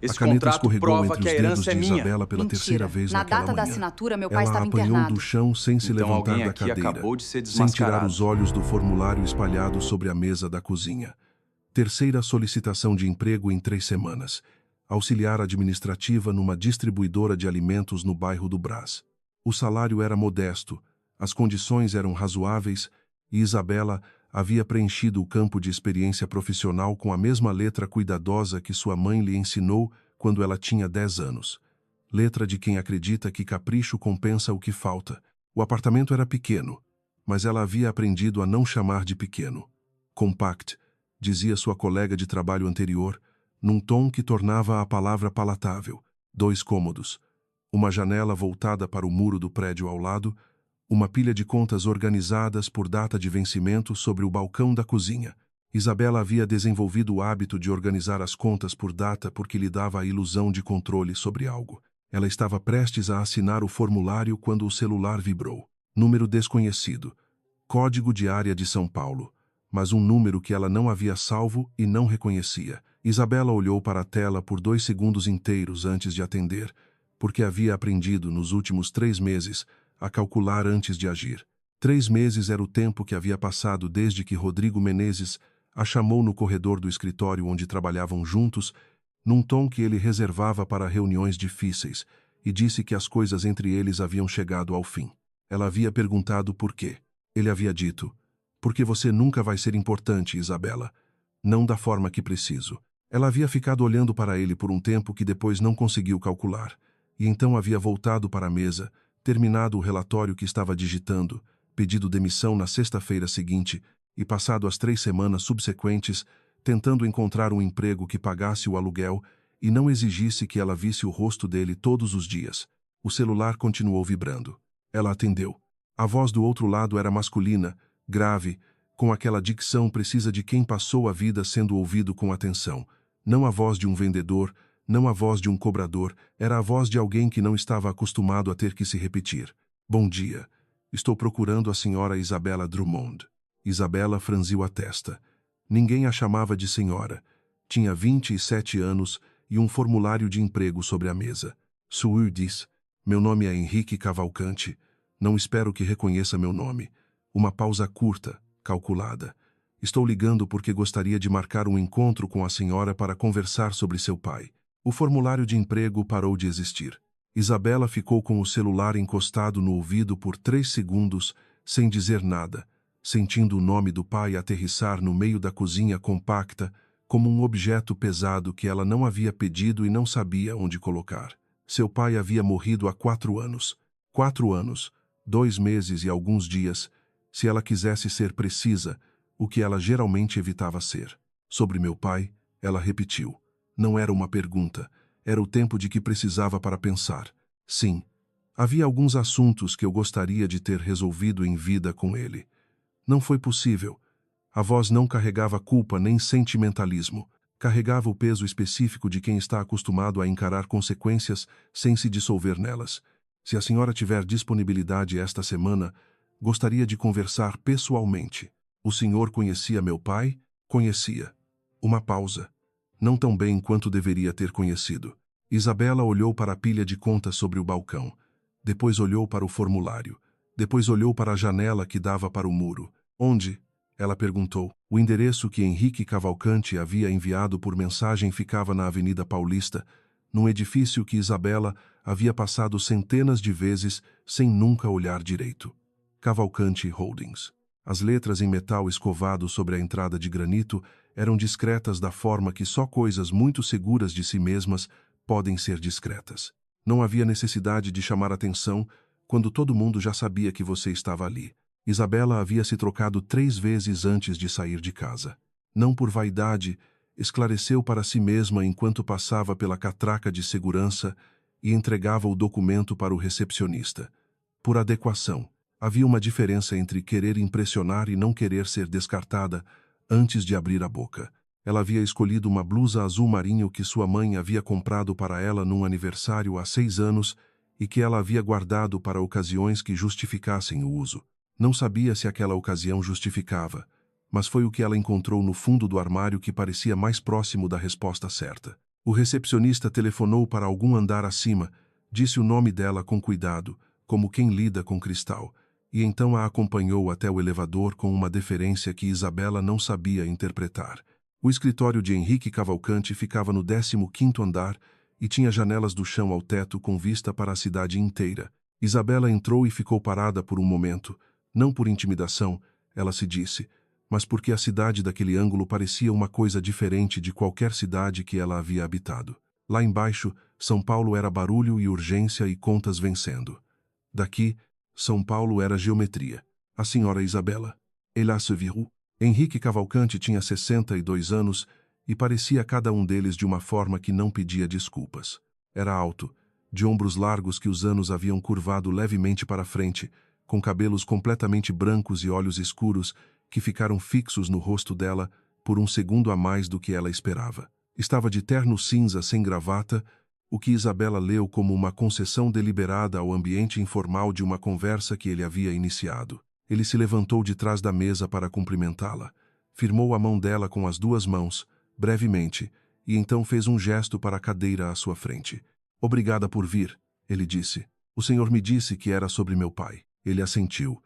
A Esse caneta contrato escorregou prova entre que os a dedos herança é de minha. Isabela pela terceira vez Na naquela data da manhã. assinatura, meu pai Ela a estava apanhou internado. do chão sem se Então levantar alguém da aqui cadeira, acabou de ser sem tirar desmascarado. os olhos do formulário espalhado sobre a mesa da cozinha. Terceira solicitação de emprego em 3 semanas. Auxiliar administrativa numa distribuidora de alimentos no bairro do Brás. O salário era modesto, as condições eram razoáveis e Isabela havia preenchido o campo de experiência profissional com a mesma letra cuidadosa que sua mãe lhe ensinou quando ela tinha 10 anos. Letra de quem acredita que capricho compensa o que falta. O apartamento era pequeno, mas ela havia aprendido a não chamar de pequeno. Compact, dizia sua colega de trabalho anterior, num tom que tornava a palavra palatável. 2 cômodos, uma janela voltada para o muro do prédio ao lado, uma pilha de contas organizadas por data de vencimento sobre o balcão da cozinha. Isabela havia desenvolvido o hábito de organizar as contas por data porque lhe dava a ilusão de controle sobre algo. Ela estava prestes a assinar o formulário quando o celular vibrou. Número desconhecido. Código de área de São Paulo. Mas um número que ela não havia salvo e não reconhecia. Isabela olhou para a tela por 2 segundos inteiros antes de atender, porque havia aprendido, nos últimos 3 meses, a calcular antes de agir. 3 meses era o tempo que havia passado desde que Rodrigo Menezes a chamou no corredor do escritório onde trabalhavam juntos, num tom que ele reservava para reuniões difíceis, e disse que as coisas entre eles haviam chegado ao fim. Ela havia perguntado por quê. Ele havia dito: "Porque você nunca vai ser importante, Isabela. Não da forma que preciso." Ela havia ficado olhando para ele por um tempo que depois não conseguiu calcular, e então havia voltado para a mesa, terminado o relatório que estava digitando, pedido demissão na sexta-feira seguinte e passado as 3 semanas subsequentes tentando encontrar um emprego que pagasse o aluguel e não exigisse que ela visse o rosto dele todos os dias. O celular continuou vibrando. Ela atendeu. A voz do outro lado era masculina, grave, com aquela dicção precisa de quem passou a vida sendo ouvido com atenção. Não a voz de um vendedor, não a voz de um cobrador, era a voz de alguém que não estava acostumado a ter que se repetir. "Bom dia. Estou procurando a senhora Isabela Drummond." Isabela franziu a testa. Ninguém a chamava de senhora. Tinha 27 anos e um formulário de emprego sobre a mesa. Suur disse: "Meu nome é Henrique Cavalcante. Não espero que reconheça meu nome." Uma pausa curta, calculada. "Estou ligando porque gostaria de marcar um encontro com a senhora para conversar sobre seu pai." O formulário de emprego parou de existir. Isabela ficou com o celular encostado no ouvido por 3 segundos, sem dizer nada, sentindo o nome do pai aterrissar no meio da cozinha compacta, como um objeto pesado que ela não havia pedido e não sabia onde colocar. Seu pai havia morrido há 4 anos. 4 anos, 2 meses e alguns dias, se ela quisesse ser precisa, o que ela geralmente evitava ser. "Sobre meu pai", ela repetiu. Não era uma pergunta, era o tempo de que precisava para pensar. Sim, havia alguns assuntos que eu gostaria de ter resolvido em vida com ele. Não foi possível. A voz não carregava culpa nem sentimentalismo. Carregava o peso específico de quem está acostumado a encarar consequências sem se dissolver nelas. "Se a senhora tiver disponibilidade esta semana, gostaria de conversar pessoalmente." "O senhor conhecia meu pai?" "Conhecia." Uma pausa. Não tão bem quanto deveria ter conhecido. Isabela olhou para a pilha de contas sobre o balcão. Depois olhou para o formulário. Depois olhou para a janela que dava para o muro. "Onde?" ela perguntou. O endereço que Henrique Cavalcante havia enviado por mensagem ficava na Avenida Paulista, num edifício que Isabela havia passado centenas de vezes sem nunca olhar direito. Cavalcante Holdings. As letras em metal escovado sobre a entrada de granito eram discretas da forma que só coisas muito seguras de si mesmas podem ser discretas. Não havia necessidade de chamar atenção quando todo mundo já sabia que você estava ali. Isabela havia se trocado 3 vezes antes de sair de casa. Não por vaidade, esclareceu para si mesma enquanto passava pela catraca de segurança e entregava o documento para o recepcionista. Por adequação. Havia uma diferença entre querer impressionar e não querer ser descartada antes de abrir a boca. Ela havia escolhido uma blusa azul marinho que sua mãe havia comprado para ela num aniversário há 6 anos e que ela havia guardado para ocasiões que justificassem o uso. Não sabia se aquela ocasião justificava, mas foi o que ela encontrou no fundo do armário que parecia mais próximo da resposta certa. O recepcionista telefonou para algum andar acima, disse o nome dela com cuidado, como quem lida com cristal, e então a acompanhou até o elevador com uma deferência que Isabela não sabia interpretar. O escritório de Henrique Cavalcante ficava no 15º andar e tinha janelas do chão ao teto com vista para a cidade inteira. Isabela entrou e ficou parada por um momento, não por intimidação, ela se disse, mas porque a cidade daquele ângulo parecia uma coisa diferente de qualquer cidade que ela havia habitado. Lá embaixo, São Paulo era barulho e urgência e contas vencendo. Daqui, São Paulo era geometria. A senhora Isabela. Ela se virou. Henrique Cavalcante tinha 62 anos e parecia cada um deles de uma forma que não pedia desculpas. Era alto, de ombros largos que os anos haviam curvado levemente para frente, com cabelos completamente brancos e olhos escuros que ficaram fixos no rosto dela por um segundo a mais do que ela esperava. Estava de terno cinza sem gravata, o que Isabela leu como uma concessão deliberada ao ambiente informal de uma conversa que ele havia iniciado. Ele se levantou de trás da mesa para cumprimentá-la, firmou a mão dela com as duas mãos, brevemente, e então fez um gesto para a cadeira à sua frente. Obrigada por vir, ele disse. O senhor me disse que era sobre meu pai. Ele assentiu,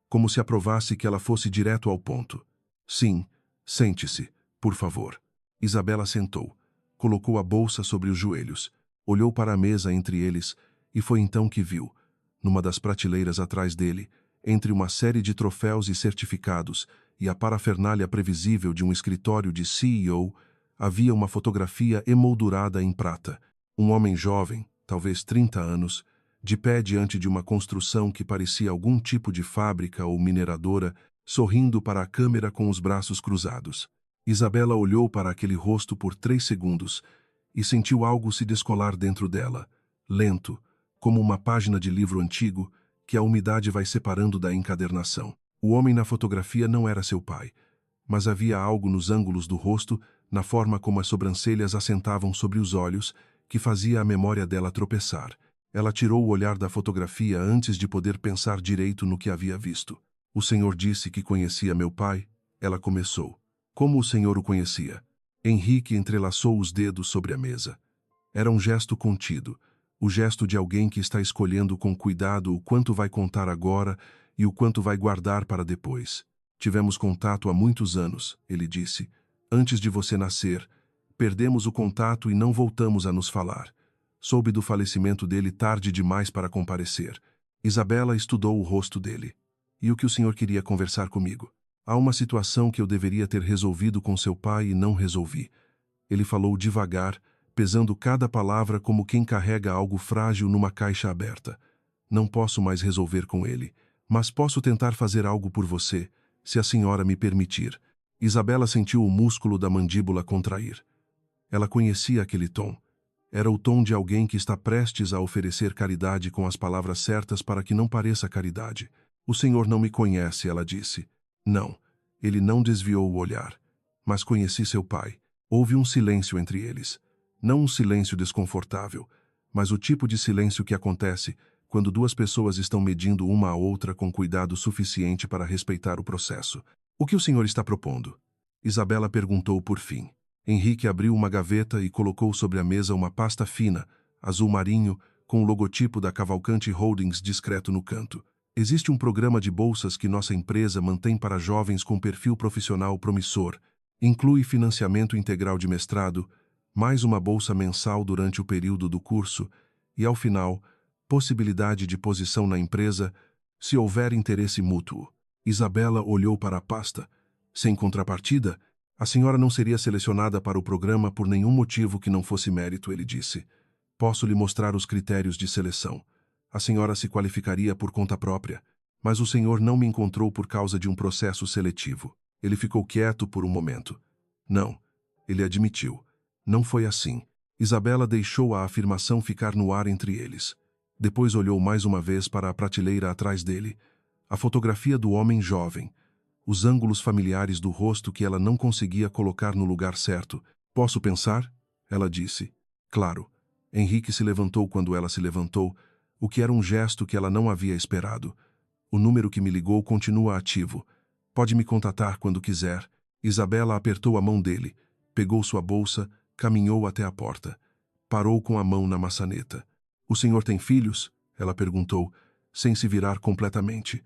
como se aprovasse que ela fosse direto ao ponto. Sim, sente-se, por favor. Isabela sentou, colocou a bolsa sobre os joelhos, olhou para a mesa entre eles e foi então que viu, numa das prateleiras atrás dele, entre uma série de troféus e certificados e a parafernália previsível de um escritório de CEO, havia uma fotografia emoldurada em prata. Um homem jovem, talvez 30 anos, de pé diante de uma construção que parecia algum tipo de fábrica ou mineradora, sorrindo para a câmera com os braços cruzados. Isabela olhou para aquele rosto por 3 segundos e sentiu algo se descolar dentro dela, lento, como uma página de livro antigo que a umidade vai separando da encadernação. O homem na fotografia não era seu pai, mas havia algo nos ângulos do rosto, na forma como as sobrancelhas assentavam sobre os olhos, que fazia a memória dela tropeçar. Ela tirou o olhar da fotografia antes de poder pensar direito no que havia visto. O senhor disse que conhecia meu pai? Ela começou. Como o senhor o conhecia? Henrique entrelaçou os dedos sobre a mesa. Era um gesto contido, o gesto de alguém que está escolhendo com cuidado o quanto vai contar agora e o quanto vai guardar para depois. Tivemos contato há muitos anos, ele disse. Antes de você nascer, perdemos o contato e não voltamos a nos falar. Soube do falecimento dele tarde demais para comparecer. Isabela estudou o rosto dele. E o que o senhor queria conversar comigo? Há uma situação que eu deveria ter resolvido com seu pai e não resolvi. Ele falou devagar, pesando cada palavra como quem carrega algo frágil numa caixa aberta. Não posso mais resolver com ele, mas posso tentar fazer algo por você, se a senhora me permitir. Isabela sentiu o músculo da mandíbula contrair. Ela conhecia aquele tom. Era o tom de alguém que está prestes a oferecer caridade com as palavras certas para que não pareça caridade. O senhor não me conhece, ela disse. Não. Ele não desviou o olhar. Mas conheci seu pai. Houve um silêncio entre eles. Não um silêncio desconfortável, mas o tipo de silêncio que acontece quando duas pessoas estão medindo uma a outra com cuidado suficiente para respeitar o processo. O que o senhor está propondo? Isabela perguntou por fim. Henrique abriu uma gaveta e colocou sobre a mesa uma pasta fina, azul marinho, com o logotipo da Cavalcante Holdings discreto no canto. Existe um programa de bolsas que nossa empresa mantém para jovens com perfil profissional promissor. Inclui financiamento integral de mestrado, mais uma bolsa mensal durante o período do curso e, ao final, possibilidade de posição na empresa se houver interesse mútuo. Isabela olhou para a pasta. Sem contrapartida, a senhora não seria selecionada para o programa por nenhum motivo que não fosse mérito, ele disse. Posso lhe mostrar os critérios de seleção. A senhora se qualificaria por conta própria, mas o senhor não me encontrou por causa de um processo seletivo. Ele ficou quieto por um momento. Não, ele admitiu. Não foi assim. Isabela deixou a afirmação ficar no ar entre eles. Depois olhou mais uma vez para a prateleira atrás dele. A fotografia do homem jovem. Os ângulos familiares do rosto que ela não conseguia colocar no lugar certo. Posso pensar? Ela disse. Claro. Henrique se levantou quando ela se levantou, o que era um gesto que ela não havia esperado. O número que me ligou continua ativo. Pode me contatar quando quiser. Isabela apertou a mão dele, pegou sua bolsa, Caminhou até a porta. Parou com a mão na maçaneta. "O senhor tem filhos?" ela perguntou, sem se virar completamente.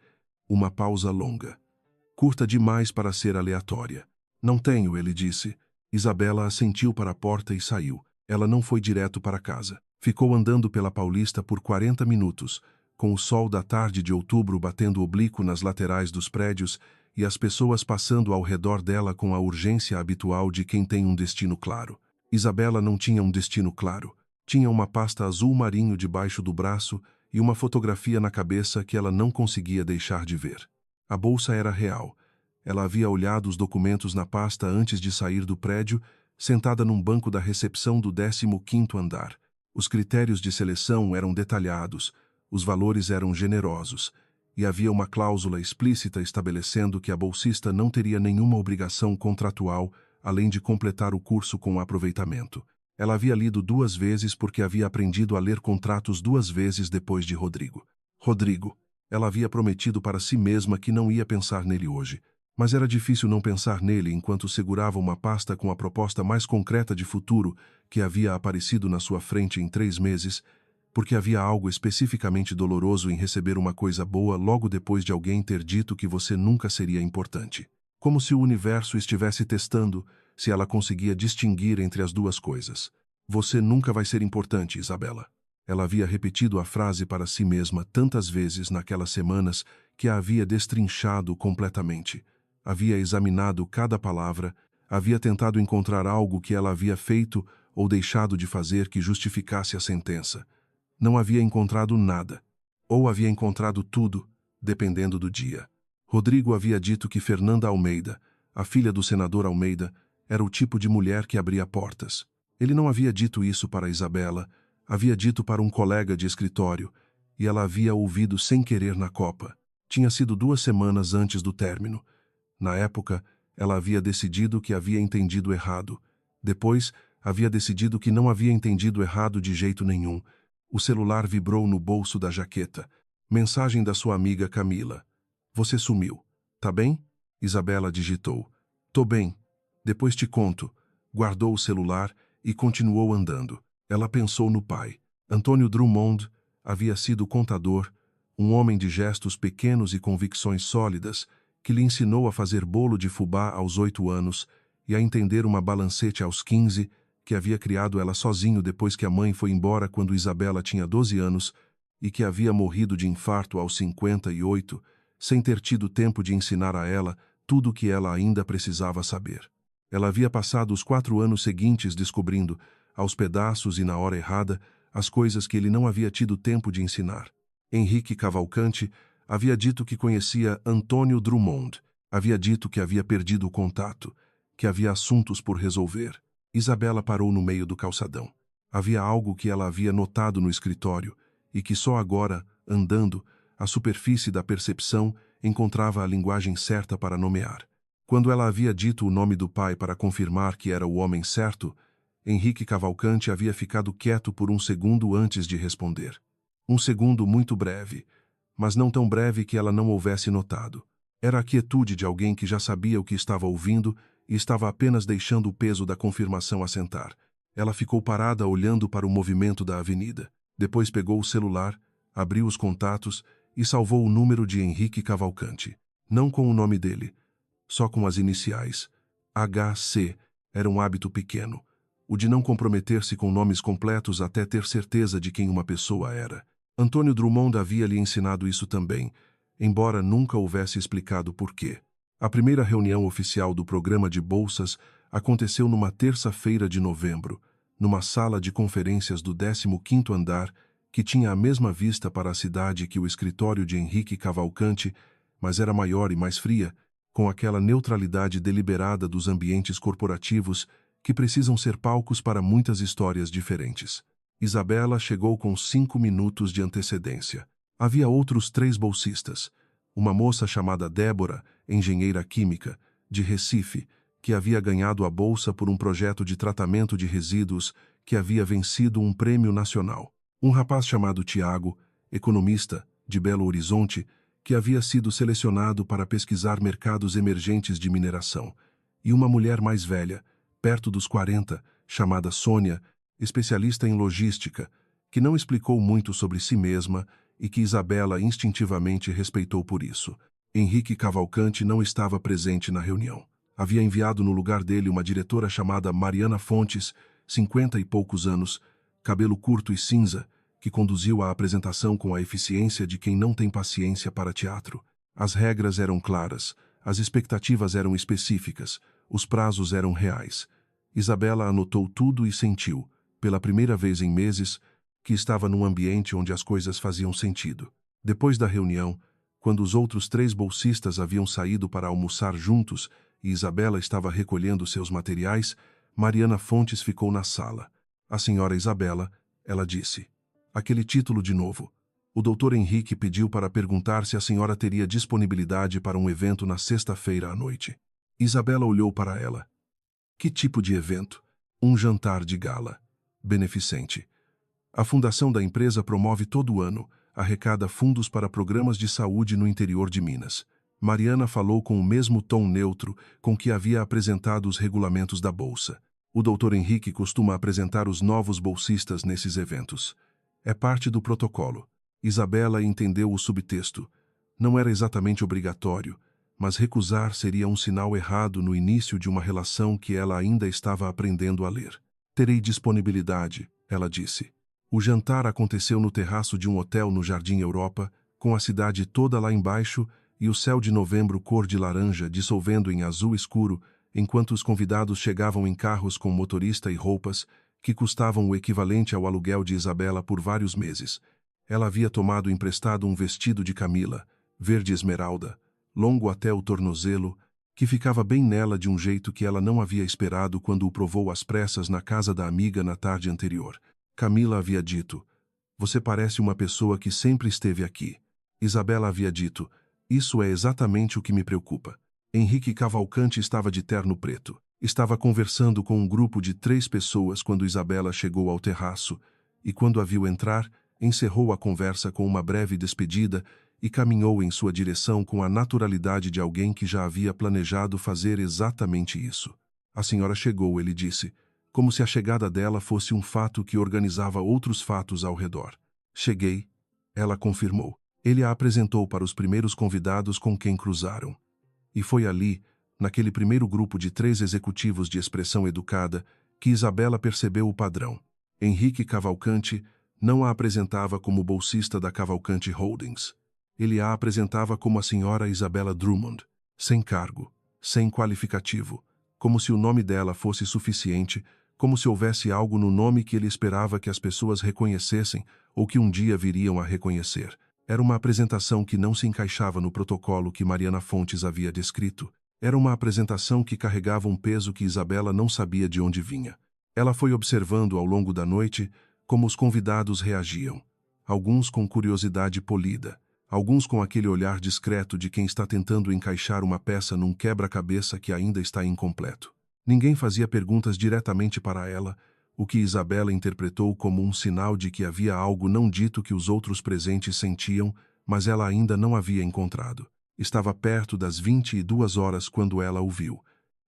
Uma pausa longa. Curta demais para ser aleatória. "Não tenho", ele disse. Isabela assentiu para a porta e saiu. Ela não foi direto para casa. Ficou andando pela Paulista por 40 minutos, com o sol da tarde de outubro batendo oblíquo nas laterais dos prédios e as pessoas passando ao redor dela com a urgência habitual de quem tem um destino claro. Isabela não tinha um destino claro. Tinha uma pasta azul marinho debaixo do braço e uma fotografia na cabeça que ela não conseguia deixar de ver. A bolsa era real. Ela havia olhado os documentos na pasta antes de sair do prédio, sentada num banco da recepção do 15º andar. Os critérios de seleção eram detalhados, os valores eram generosos, e havia uma cláusula explícita estabelecendo que a bolsista não teria nenhuma obrigação contratual além de completar o curso com aproveitamento. Ela havia lido 2 vezes porque havia aprendido a ler contratos 2 vezes depois de Rodrigo. Rodrigo. Ela havia prometido para si mesma que não ia pensar nele hoje. Mas era difícil não pensar nele enquanto segurava uma pasta com a proposta mais concreta de futuro que havia aparecido na sua frente em 3 meses, porque havia algo especificamente doloroso em receber uma coisa boa logo depois de alguém ter dito que você nunca seria importante. Como se o universo estivesse testando se ela conseguia distinguir entre as duas coisas. "Você nunca vai ser importante, Isabela." Ela havia repetido a frase para si mesma tantas vezes naquelas semanas que a havia destrinchado completamente. Havia examinado cada palavra, havia tentado encontrar algo que ela havia feito ou deixado de fazer que justificasse a sentença. Não havia encontrado nada. Ou havia encontrado tudo, dependendo do dia. Rodrigo havia dito que Fernanda Almeida, a filha do senador Almeida, era o tipo de mulher que abria portas. Ele não havia dito isso para Isabela, havia dito para um colega de escritório, e ela havia ouvido sem querer na copa. Tinha sido 2 semanas antes do término. Na época, ela havia decidido que havia entendido errado. Depois, havia decidido que não havia entendido errado de jeito nenhum. O celular vibrou no bolso da jaqueta. Mensagem da sua amiga Camila. "Você sumiu. Tá bem?" Isabela digitou. "Tô bem. Depois te conto." Guardou o celular e continuou andando. Ela pensou no pai. Antônio Drummond havia sido contador, um homem de gestos pequenos e convicções sólidas, que lhe ensinou a fazer bolo de fubá aos 8 anos e a entender uma balancete aos 15, que havia criado ela sozinho depois que a mãe foi embora quando Isabela tinha 12 anos e que havia morrido de infarto aos 58, sem ter tido tempo de ensinar a ela tudo o que ela ainda precisava saber. Ela havia passado os 4 anos seguintes descobrindo, aos pedaços e na hora errada, as coisas que ele não havia tido tempo de ensinar. Henrique Cavalcante havia dito que conhecia Antônio Drummond, havia dito que havia perdido o contato, que havia assuntos por resolver. Isabela parou no meio do calçadão. Havia algo que ela havia notado no escritório e que só agora, andando, a superfície da percepção encontrava a linguagem certa para nomear. Quando ela havia dito o nome do pai para confirmar que era o homem certo, Henrique Cavalcante havia ficado quieto por um segundo antes de responder. Um segundo muito breve, mas não tão breve que ela não houvesse notado. Era a quietude de alguém que já sabia o que estava ouvindo e estava apenas deixando o peso da confirmação assentar. Ela ficou parada olhando para o movimento da avenida. Depois pegou o celular, abriu os contatos e salvou o número de Henrique Cavalcante. Não com o nome dele, só com as iniciais. HC era um hábito pequeno, o de não comprometer-se com nomes completos até ter certeza de quem uma pessoa era. Antônio Drummond havia lhe ensinado isso também, embora nunca houvesse explicado por quê. A primeira reunião oficial do programa de bolsas aconteceu numa terça-feira de novembro, numa sala de conferências do 15º andar, que tinha a mesma vista para a cidade que o escritório de Henrique Cavalcante, mas era maior e mais fria, com aquela neutralidade deliberada dos ambientes corporativos que precisam ser palcos para muitas histórias diferentes. Isabela chegou com 5 minutos de antecedência. Havia outros 3 bolsistas. Uma moça chamada Débora, engenheira química, de Recife, que havia ganhado a bolsa por um projeto de tratamento de resíduos que havia vencido um prêmio nacional. Um rapaz chamado Tiago, economista, de Belo Horizonte, que havia sido selecionado para pesquisar mercados emergentes de mineração. E uma mulher mais velha, perto dos 40, chamada Sônia, especialista em logística, que não explicou muito sobre si mesma e que Isabela instintivamente respeitou por isso. Henrique Cavalcante não estava presente na reunião. Havia enviado no lugar dele uma diretora chamada Mariana Fontes, 50 e poucos anos, cabelo curto e cinza, que conduziu a apresentação com a eficiência de quem não tem paciência para teatro. As regras eram claras, as expectativas eram específicas, os prazos eram reais. Isabela anotou tudo e sentiu, pela primeira vez em meses, que estava num ambiente onde as coisas faziam sentido. Depois da reunião, quando os outros 3 bolsistas haviam saído para almoçar juntos e Isabela estava recolhendo seus materiais, Mariana Fontes ficou na sala. A senhora Isabela, ela disse. Aquele título de novo. O doutor Henrique pediu para perguntar se a senhora teria disponibilidade para um evento na sexta-feira à noite. Isabela olhou para ela. Que tipo de evento? Um jantar de gala. Beneficente. A fundação da empresa promove todo ano, arrecada fundos para programas de saúde no interior de Minas. Mariana falou com o mesmo tom neutro com que havia apresentado os regulamentos da Bolsa. O doutor Henrique costuma apresentar os novos bolsistas nesses eventos. É parte do protocolo. Isabela entendeu o subtexto. Não era exatamente obrigatório, mas recusar seria um sinal errado no início de uma relação que ela ainda estava aprendendo a ler. Terei disponibilidade, ela disse. O jantar aconteceu no terraço de um hotel no Jardim Europa, com a cidade toda lá embaixo e o céu de novembro cor de laranja dissolvendo em azul escuro, enquanto os convidados chegavam em carros com motorista e roupas, que custavam o equivalente ao aluguel de Isabela por vários meses. Ela havia tomado emprestado um vestido de camila, verde esmeralda, longo até o tornozelo, que ficava bem nela de um jeito que ela não havia esperado quando o provou às pressas na casa da amiga na tarde anterior. Camila havia dito, você parece uma pessoa que sempre esteve aqui. Isabela havia dito, isso é exatamente o que me preocupa. Henrique Cavalcante estava de terno preto. Estava conversando com um grupo de 3 pessoas quando Isabela chegou ao terraço, e quando a viu entrar, encerrou a conversa com uma breve despedida e caminhou em sua direção com a naturalidade de alguém que já havia planejado fazer exatamente isso. A senhora chegou, ele disse, como se a chegada dela fosse um fato que organizava outros fatos ao redor. Cheguei, ela confirmou. Ele a apresentou para os primeiros convidados com quem cruzaram. E foi ali, naquele primeiro grupo de 3 executivos de expressão educada, que Isabela percebeu o padrão. Henrique Cavalcante não a apresentava como bolsista da Cavalcante Holdings. Ele a apresentava como a senhora Isabela Drummond, sem cargo, sem qualificativo, como se o nome dela fosse suficiente, como se houvesse algo no nome que ele esperava que as pessoas reconhecessem ou que um dia viriam a reconhecer. Era uma apresentação que não se encaixava no protocolo que Mariana Fontes havia descrito. Era uma apresentação que carregava um peso que Isabela não sabia de onde vinha. Ela foi observando ao longo da noite como os convidados reagiam. Alguns com curiosidade polida, alguns com aquele olhar discreto de quem está tentando encaixar uma peça num quebra-cabeça que ainda está incompleto. Ninguém fazia perguntas diretamente para ela, o que Isabela interpretou como um sinal de que havia algo não dito que os outros presentes sentiam, mas ela ainda não havia encontrado. Estava perto das 22 horas quando ela o viu.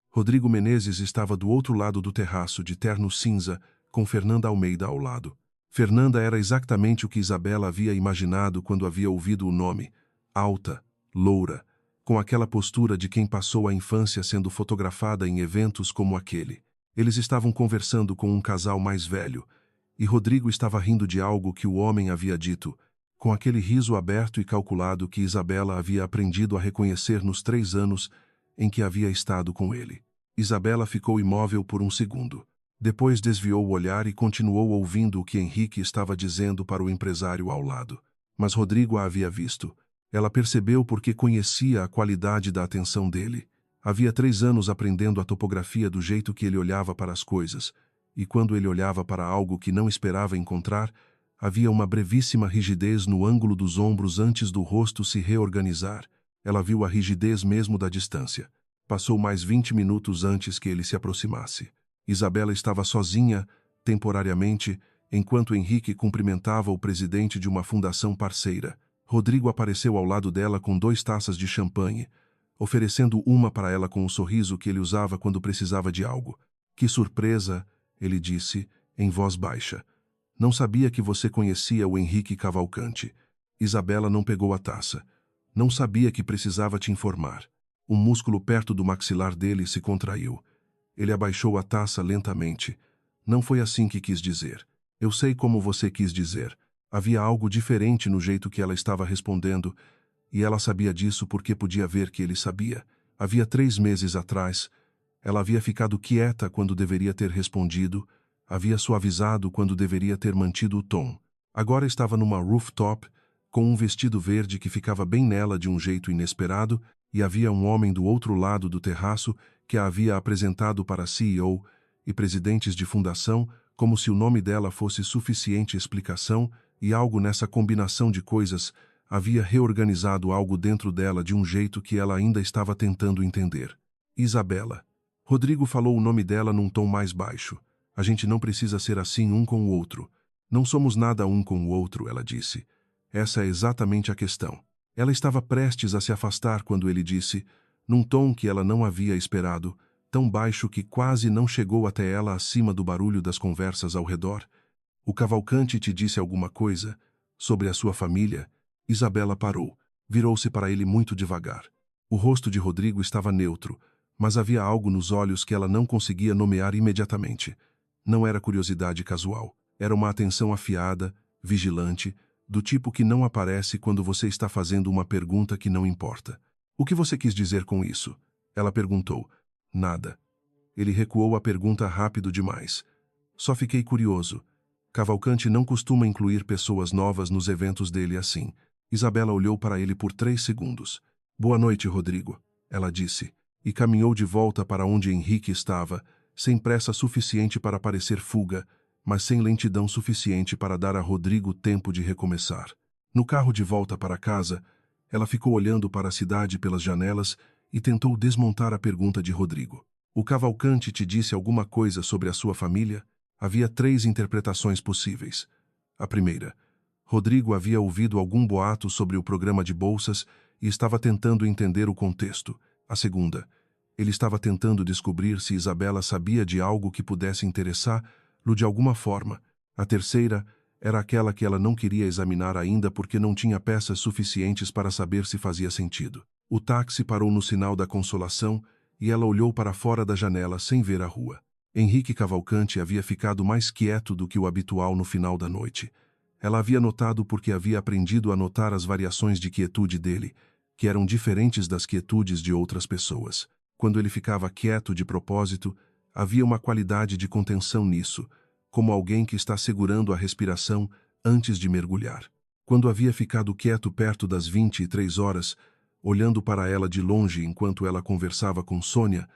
Rodrigo Menezes estava do outro lado do terraço de terno cinza, com Fernanda Almeida ao lado. Fernanda era exatamente o que Isabela havia imaginado quando havia ouvido o nome. Alta, loura, com aquela postura de quem passou a infância sendo fotografada em eventos como aquele. Eles estavam conversando com um casal mais velho, e Rodrigo estava rindo de algo que o homem havia dito, com aquele riso aberto e calculado que Isabela havia aprendido a reconhecer nos 3 anos em que havia estado com ele. Isabela ficou imóvel por um segundo. Depois desviou o olhar e continuou ouvindo o que Henrique estava dizendo para o empresário ao lado. Mas Rodrigo a havia visto. Ela percebeu porque conhecia a qualidade da atenção dele. Havia 3 anos aprendendo a topografia do jeito que ele olhava para as coisas, e quando ele olhava para algo que não esperava encontrar, havia uma brevíssima rigidez no ângulo dos ombros antes do rosto se reorganizar. Ela viu a rigidez mesmo da distância. Passou mais 20 minutos antes que ele se aproximasse. Isabela estava sozinha, temporariamente, enquanto Henrique cumprimentava o presidente de uma fundação parceira. Rodrigo apareceu ao lado dela com 2 taças de champanhe, oferecendo uma para ela com o sorriso que ele usava quando precisava de algo. Que surpresa! ele disse, em voz baixa. Não sabia que você conhecia o Henrique Cavalcante. Isabela não pegou a taça. Não sabia que precisava te informar. Um músculo perto do maxilar dele se contraiu. Ele abaixou a taça lentamente. Não foi assim que quis dizer. Eu sei como você quis dizer. Havia algo diferente no jeito que ela estava respondendo, e ela sabia disso porque podia ver que ele sabia. Havia 3 meses atrás, ela havia ficado quieta quando deveria ter respondido, havia suavizado quando deveria ter mantido o tom. Agora estava numa rooftop, com um vestido verde que ficava bem nela de um jeito inesperado, e havia um homem do outro lado do terraço que a havia apresentado para CEO e presidentes de fundação, como se o nome dela fosse suficiente explicação, e algo nessa combinação de coisas havia reorganizado algo dentro dela de um jeito que ela ainda estava tentando entender. Isabela. Rodrigo falou o nome dela num tom mais baixo. A gente não precisa ser assim um com o outro. Não somos nada um com o outro, ela disse. Essa é exatamente a questão. Ela estava prestes a se afastar quando ele disse, num tom que ela não havia esperado, tão baixo que quase não chegou até ela acima do barulho das conversas ao redor. O Cavalcante te disse alguma coisa sobre a sua família? Isabela parou. Virou-se para ele muito devagar. O rosto de Rodrigo estava neutro, mas havia algo nos olhos que ela não conseguia nomear imediatamente. Não era curiosidade casual. Era uma atenção afiada, vigilante, do tipo que não aparece quando você está fazendo uma pergunta que não importa. O que você quis dizer com isso? Ela perguntou. Nada. Ele recuou a pergunta rápido demais. Só fiquei curioso. Cavalcante não costuma incluir pessoas novas nos eventos dele assim. Isabela olhou para ele por 3 segundos. Boa noite, Rodrigo, ela disse, e caminhou de volta para onde Henrique estava, sem pressa suficiente para parecer fuga, mas sem lentidão suficiente para dar a Rodrigo tempo de recomeçar. No carro de volta para casa, ela ficou olhando para a cidade pelas janelas e tentou desmontar a pergunta de Rodrigo. O Cavalcante te disse alguma coisa sobre a sua família? Havia 3 interpretações possíveis. A primeira, Rodrigo havia ouvido algum boato sobre o programa de bolsas e estava tentando entender o contexto. A segunda, ele estava tentando descobrir se Isabela sabia de algo que pudesse interessá-lo de alguma forma. A terceira era aquela que ela não queria examinar ainda porque não tinha peças suficientes para saber se fazia sentido. O táxi parou no sinal da Consolação e ela olhou para fora da janela sem ver a rua. Henrique Cavalcante havia ficado mais quieto do que o habitual no final da noite. Ela havia notado porque havia aprendido a notar as variações de quietude dele, que eram diferentes das quietudes de outras pessoas. Quando ele ficava quieto de propósito, havia uma qualidade de contenção nisso, como alguém que está segurando a respiração antes de mergulhar. Quando havia ficado quieto perto das 23 horas, olhando para ela de longe enquanto ela conversava com Sônia,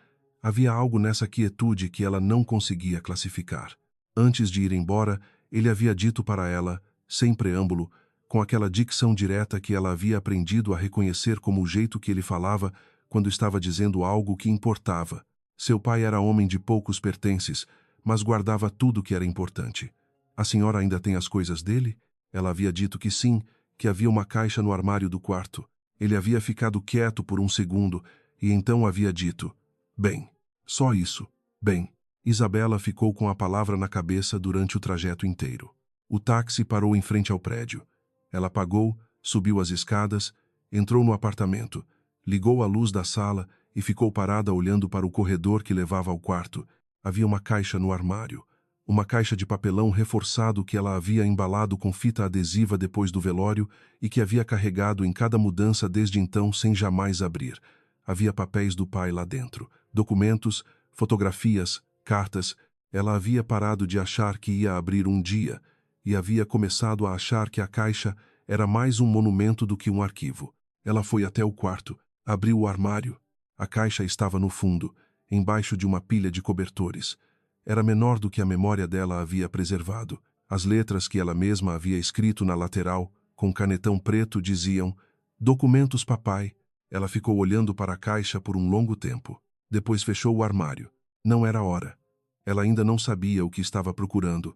havia algo nessa quietude que ela não conseguia classificar. Antes de ir embora, ele havia dito para ela, sem preâmbulo, com aquela dicção direta que ela havia aprendido a reconhecer como o jeito que ele falava quando estava dizendo algo que importava. Seu pai era homem de poucos pertences, mas guardava tudo que era importante. A senhora ainda tem as coisas dele? Ela havia dito que sim, que havia uma caixa no armário do quarto. Ele havia ficado quieto por um segundo e então havia dito, bem, só isso, bem. Isabela ficou com a palavra na cabeça durante o trajeto inteiro. O táxi parou em frente ao prédio. Ela pagou, subiu as escadas, entrou no apartamento, ligou a luz da sala e ficou parada olhando para o corredor que levava ao quarto. Havia uma caixa no armário, uma caixa de papelão reforçado que ela havia embalado com fita adesiva depois do velório e que havia carregado em cada mudança desde então sem jamais abrir. Havia papéis do pai lá dentro, documentos, fotografias, cartas. Ela havia parado de achar que ia abrir um dia e havia começado a achar que a caixa era mais um monumento do que um arquivo. Ela foi até o quarto, abriu o armário. A caixa estava no fundo, embaixo de uma pilha de cobertores. Era menor do que a memória dela havia preservado. As letras que ela mesma havia escrito na lateral, com canetão preto, diziam Documentos, papai. Ela ficou olhando para a caixa por um longo tempo. Depois fechou o armário. Não era hora. Ela ainda não sabia o que estava procurando.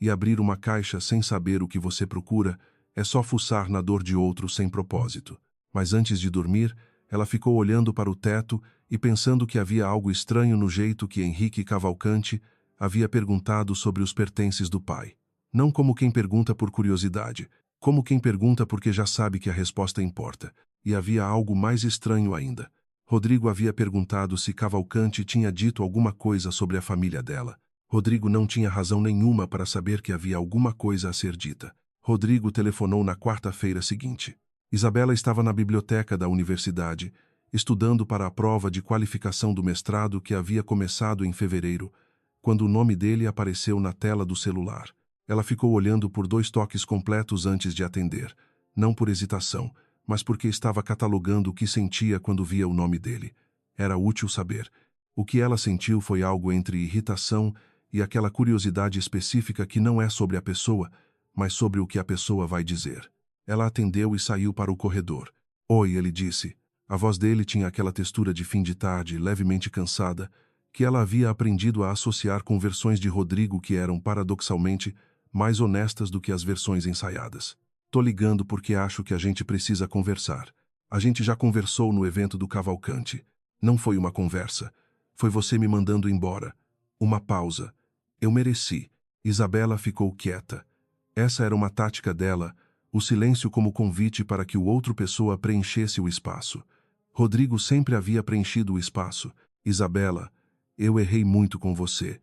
E abrir uma caixa sem saber o que você procura é só fuçar na dor de outro sem propósito. Mas antes de dormir, ela ficou olhando para o teto e pensando que havia algo estranho no jeito que Henrique Cavalcante Havia perguntado sobre os pertences do pai. Não como quem pergunta por curiosidade, como quem pergunta porque já sabe que a resposta importa. E havia algo mais estranho ainda. Rodrigo havia perguntado se Cavalcante tinha dito alguma coisa sobre a família dela. Rodrigo não tinha razão nenhuma para saber que havia alguma coisa a ser dita. Rodrigo telefonou na quarta-feira seguinte. Isabela estava na biblioteca da universidade, estudando para a prova de qualificação do mestrado que havia começado em fevereiro, quando o nome dele apareceu na tela do celular. Ela ficou olhando por 2 toques completos antes de atender, não por hesitação, mas porque estava catalogando o que sentia quando via o nome dele. Era útil saber. O que ela sentiu foi algo entre irritação e aquela curiosidade específica que não é sobre a pessoa, mas sobre o que a pessoa vai dizer. Ela atendeu e saiu para o corredor. Oi, ele disse. A voz dele tinha aquela textura de fim de tarde, levemente cansada, que ela havia aprendido a associar com versões de Rodrigo que eram, paradoxalmente, mais honestas do que as versões ensaiadas. Tô ligando porque acho que a gente precisa conversar. A gente já conversou no evento do Cavalcante. Não foi uma conversa. Foi você me mandando embora. Uma pausa. Eu mereci. Isabela ficou quieta. Essa era uma tática dela, o silêncio como convite para que o outro pessoa preenchesse o espaço. Rodrigo sempre havia preenchido o espaço. Isabela, eu errei muito com você.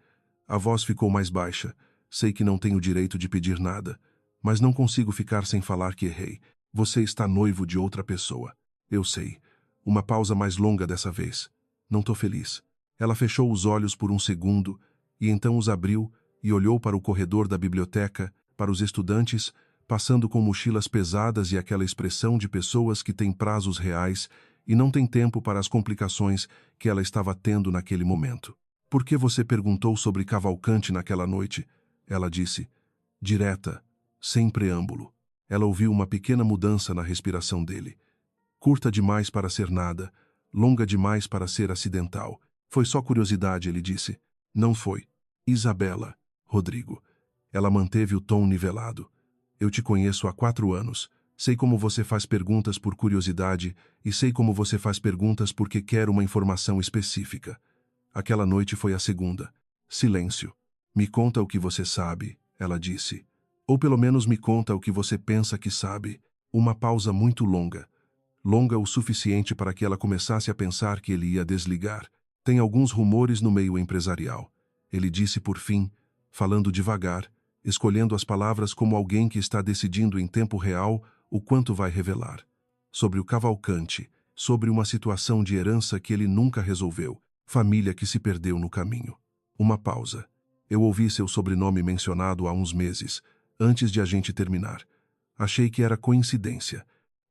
A voz ficou mais baixa. Sei que não tenho direito de pedir nada, mas não consigo ficar sem falar que errei. Você está noivo de outra pessoa. Eu sei. Uma pausa mais longa dessa vez. Não tô feliz. Ela fechou os olhos por um segundo, e então os abriu e olhou para o corredor da biblioteca, para os estudantes, passando com mochilas pesadas e aquela expressão de pessoas que têm prazos reais e não têm tempo para as complicações que ela estava tendo naquele momento. Por que você perguntou sobre Cavalcante naquela noite? Ela disse, direta, sem preâmbulo. Ela ouviu uma pequena mudança na respiração dele. Curta demais para ser nada, longa demais para ser acidental. Foi só curiosidade, ele disse. Não foi. Isabela, Rodrigo. Ela manteve o tom nivelado. Eu te conheço há 4 anos. Sei como você faz perguntas por curiosidade e sei como você faz perguntas porque quer uma informação específica. Aquela noite foi a segunda. Silêncio. Me conta o que você sabe, ela disse. Ou pelo menos me conta o que você pensa que sabe. Uma pausa muito longa. Longa o suficiente para que ela começasse a pensar que ele ia desligar. Tem alguns rumores no meio empresarial. Ele disse por fim, falando devagar, escolhendo as palavras como alguém que está decidindo em tempo real o quanto vai revelar. Sobre o Cavalcante, sobre uma situação de herança que ele nunca resolveu, família que se perdeu no caminho. Uma pausa. Eu ouvi seu sobrenome mencionado há uns meses, antes de a gente terminar. Achei que era coincidência.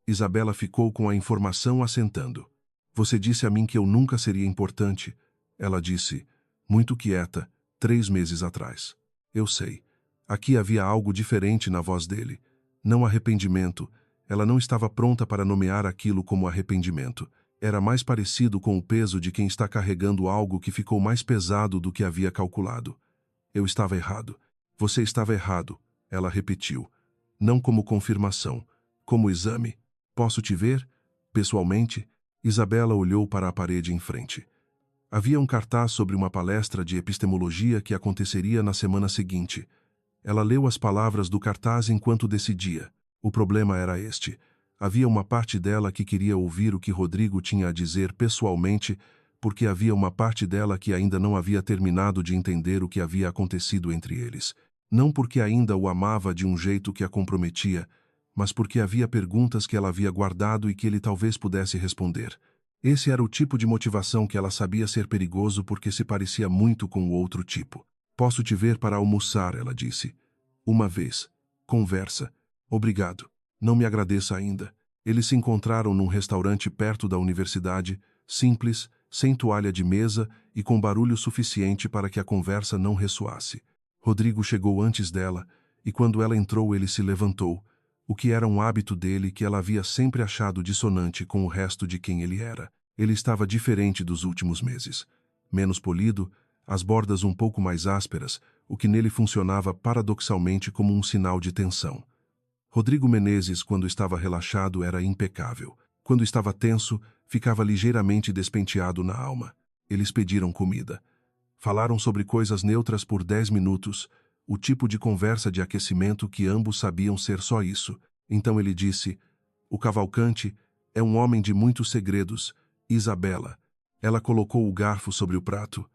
Isabela ficou com a informação assentando. Você disse a mim que eu nunca seria importante. Ela disse, muito quieta, 3 meses atrás. Eu sei. Aqui havia algo diferente na voz dele. Não arrependimento. Ela não estava pronta para nomear aquilo como arrependimento. Era mais parecido com o peso de quem está carregando algo que ficou mais pesado do que havia calculado. Eu estava errado. Você estava errado, ela repetiu. Não como confirmação, como exame. Posso te ver? Pessoalmente? Isabela olhou para a parede em frente. Havia um cartaz sobre uma palestra de epistemologia que aconteceria na semana seguinte. Ela leu as palavras do cartaz enquanto decidia. O problema era este. Havia uma parte dela que queria ouvir o que Rodrigo tinha a dizer pessoalmente, porque havia uma parte dela que ainda não havia terminado de entender o que havia acontecido entre eles. Não porque ainda o amava de um jeito que a comprometia, mas porque havia perguntas que ela havia guardado e que ele talvez pudesse responder. Esse era o tipo de motivação que ela sabia ser perigoso porque se parecia muito com o outro tipo. Posso te ver para almoçar, ela disse. Uma vez. Conversa. Obrigado. Não me agradeça ainda. Eles se encontraram num restaurante perto da universidade, simples, sem toalha de mesa e com barulho suficiente para que a conversa não ressoasse. Rodrigo chegou antes dela, e quando ela entrou ele se levantou, o que era um hábito dele que ela havia sempre achado dissonante com o resto de quem ele era. Ele estava diferente dos últimos meses. Menos polido, as bordas um pouco mais ásperas, o que nele funcionava paradoxalmente como um sinal de tensão. Rodrigo Menezes, quando estava relaxado, era impecável. Quando estava tenso, ficava ligeiramente despenteado na alma. Eles pediram comida. Falaram sobre coisas neutras por 10 minutos, o tipo de conversa de aquecimento que ambos sabiam ser só isso. Então ele disse: "O Cavalcante é um homem de muitos segredos, Isabela." Ela colocou o garfo sobre o prato.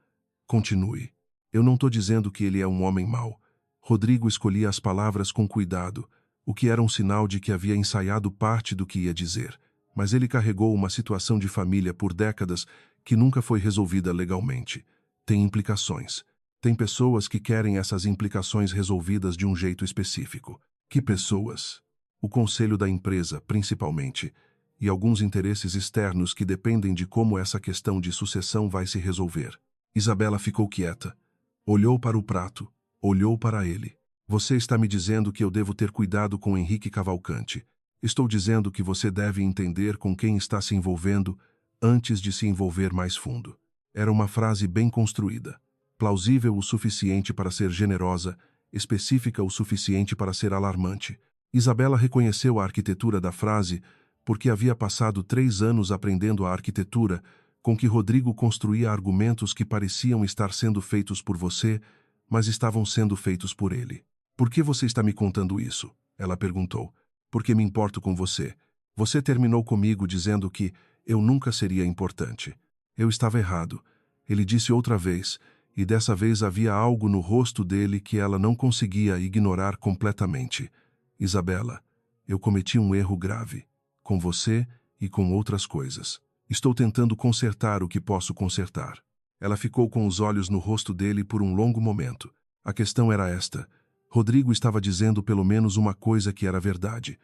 "Continue. Eu não estou dizendo que ele é um homem mau." Rodrigo escolhia as palavras com cuidado, o que era um sinal de que havia ensaiado parte do que ia dizer. Mas ele carregou uma situação de família por décadas que nunca foi resolvida legalmente. Tem implicações. Tem pessoas que querem essas implicações resolvidas de um jeito específico. Que pessoas? O conselho da empresa, principalmente, e alguns interesses externos que dependem de como essa questão de sucessão vai se resolver. Isabela ficou quieta. Olhou para o prato. Olhou para ele. "Você está me dizendo que eu devo ter cuidado com Henrique Cavalcante. Estou dizendo que você deve entender com quem está se envolvendo antes de se envolver mais fundo." Era uma frase bem construída, plausível o suficiente para ser generosa, específica o suficiente para ser alarmante. Isabela reconheceu a arquitetura da frase porque havia passado 3 anos aprendendo a arquitetura com que Rodrigo construía argumentos que pareciam estar sendo feitos por você, mas estavam sendo feitos por ele. "Por que você está me contando isso?" ela perguntou. "Porque me importo com você. Você terminou comigo dizendo que eu nunca seria importante." Eu estava errado. Ele disse outra vez, e dessa vez havia algo no rosto dele que ela não conseguia ignorar completamente. "Isabela, eu cometi um erro grave. Com você e com outras coisas. Estou tentando consertar o que posso consertar." Ela ficou com os olhos no rosto dele por um longo momento. A questão era esta. Rodrigo estava dizendo pelo menos uma coisa que era verdade.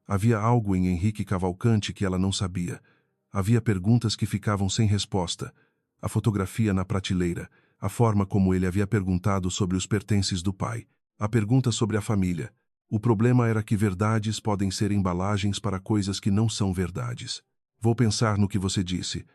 Havia algo em Henrique Cavalcante que ela não sabia. Havia perguntas que ficavam sem resposta. A fotografia na prateleira, a forma como ele havia perguntado sobre os pertences do pai, a pergunta sobre a família. O problema era que verdades podem ser embalagens para coisas que não são verdades. "Vou pensar no que você disse."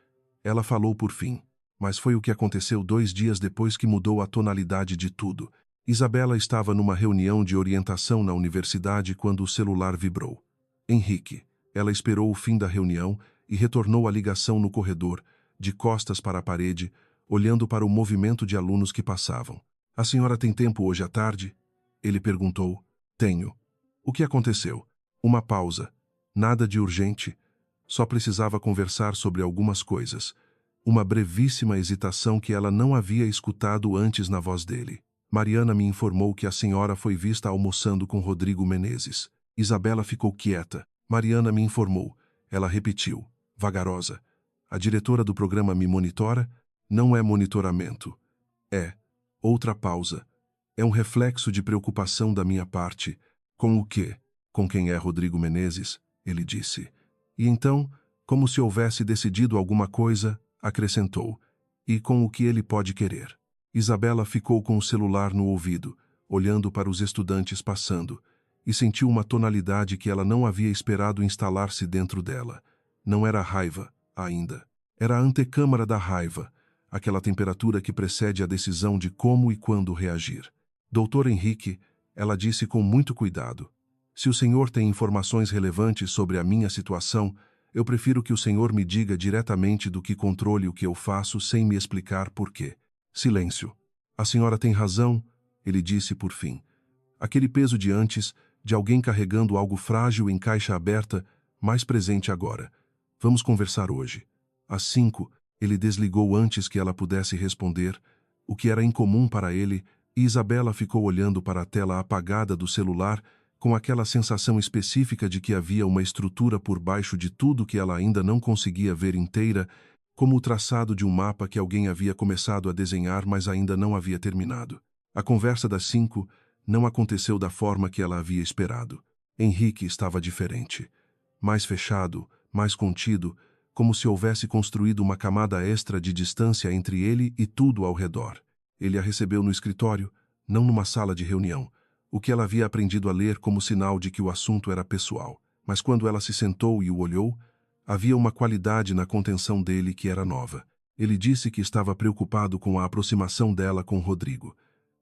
Ela falou por fim. Mas foi o que aconteceu 2 dias depois que mudou a tonalidade de tudo. Isabela estava numa reunião de orientação na universidade quando o celular vibrou. "Henrique." Ela esperou o fim da reunião e retornou a ligação no corredor, de costas para a parede, olhando para o movimento de alunos que passavam. "A senhora tem tempo hoje à tarde?" Ele perguntou. "Tenho." "O que aconteceu?" Uma pausa. Nada de urgente. Só precisava conversar sobre algumas coisas. Uma brevíssima hesitação que ela não havia escutado antes na voz dele. "Mariana me informou que a senhora foi vista almoçando com Rodrigo Menezes." Isabela ficou quieta. "Mariana me informou." Ela repetiu, vagarosa. "A diretora do programa me monitora?" "Não é monitoramento. É." Outra pausa. "É um reflexo de preocupação da minha parte." "Com o quê?" "Com quem é Rodrigo Menezes," ele disse. E então, como se houvesse decidido alguma coisa, acrescentou, "e com o que ele pode querer." Isabela ficou com o celular no ouvido, olhando para os estudantes passando, e sentiu uma tonalidade que ela não havia esperado instalar-se dentro dela. Não era raiva, ainda. Era a antecâmara da raiva, aquela temperatura que precede a decisão de como e quando reagir. "Doutor Henrique," ela disse com muito cuidado, "se o senhor tem informações relevantes sobre a minha situação, eu prefiro que o senhor me diga diretamente do que controle o que eu faço sem me explicar por quê." Silêncio. "A senhora tem razão," ele disse por fim. Aquele peso de antes, de alguém carregando algo frágil em caixa aberta, mais presente agora. "Vamos conversar hoje." Às 5, ele desligou antes que ela pudesse responder, o que era incomum para ele, e Isabela ficou olhando para a tela apagada do celular com aquela sensação específica de que havia uma estrutura por baixo de tudo que ela ainda não conseguia ver inteira, como o traçado de um mapa que alguém havia começado a desenhar, mas ainda não havia terminado. A conversa das 5 não aconteceu da forma que ela havia esperado. Henrique estava diferente. Mais fechado, mais contido, como se houvesse construído uma camada extra de distância entre ele e tudo ao redor. Ele a recebeu no escritório, não numa sala de reunião, o que ela havia aprendido a ler como sinal de que o assunto era pessoal. Mas quando ela se sentou e o olhou, havia uma qualidade na contenção dele que era nova. Ele disse que estava preocupado com a aproximação dela com Rodrigo.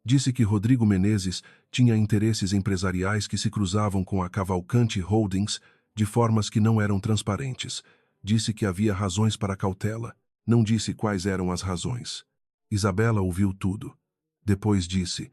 Disse que Rodrigo Menezes tinha interesses empresariais que se cruzavam com a Cavalcante Holdings de formas que não eram transparentes. Disse que havia razões para cautela. Não disse quais eram as razões. Isabela ouviu tudo. Depois disse: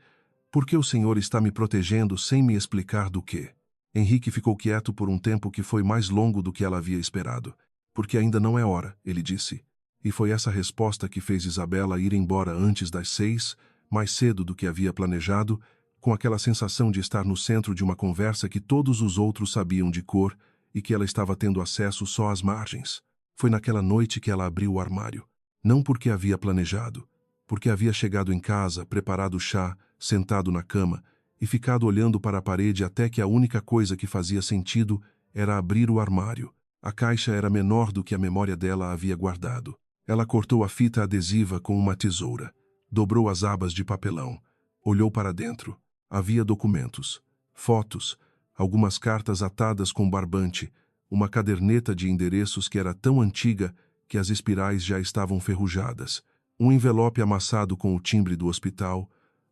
Por que o senhor está me protegendo sem me explicar do quê? Henrique ficou quieto por um tempo que foi mais longo do que ela havia esperado. Porque ainda não é hora, ele disse. E foi essa resposta que fez Isabela ir embora antes das 6, mais cedo do que havia planejado, com aquela sensação de estar no centro de uma conversa que todos os outros sabiam de cor e que ela estava tendo acesso só às margens. Foi naquela noite que ela abriu o armário. Não porque havia planejado, porque havia chegado em casa, preparado o chá, sentado na cama e ficado olhando para a parede até que a única coisa que fazia sentido era abrir o armário. A caixa era menor do que a memória dela havia guardado. Ela cortou a fita adesiva com uma tesoura, dobrou as abas de papelão, olhou para dentro. Havia documentos, fotos, algumas cartas atadas com barbante, uma caderneta de endereços que era tão antiga que as espirais já estavam ferrujadas, um envelope amassado com o timbre do hospital,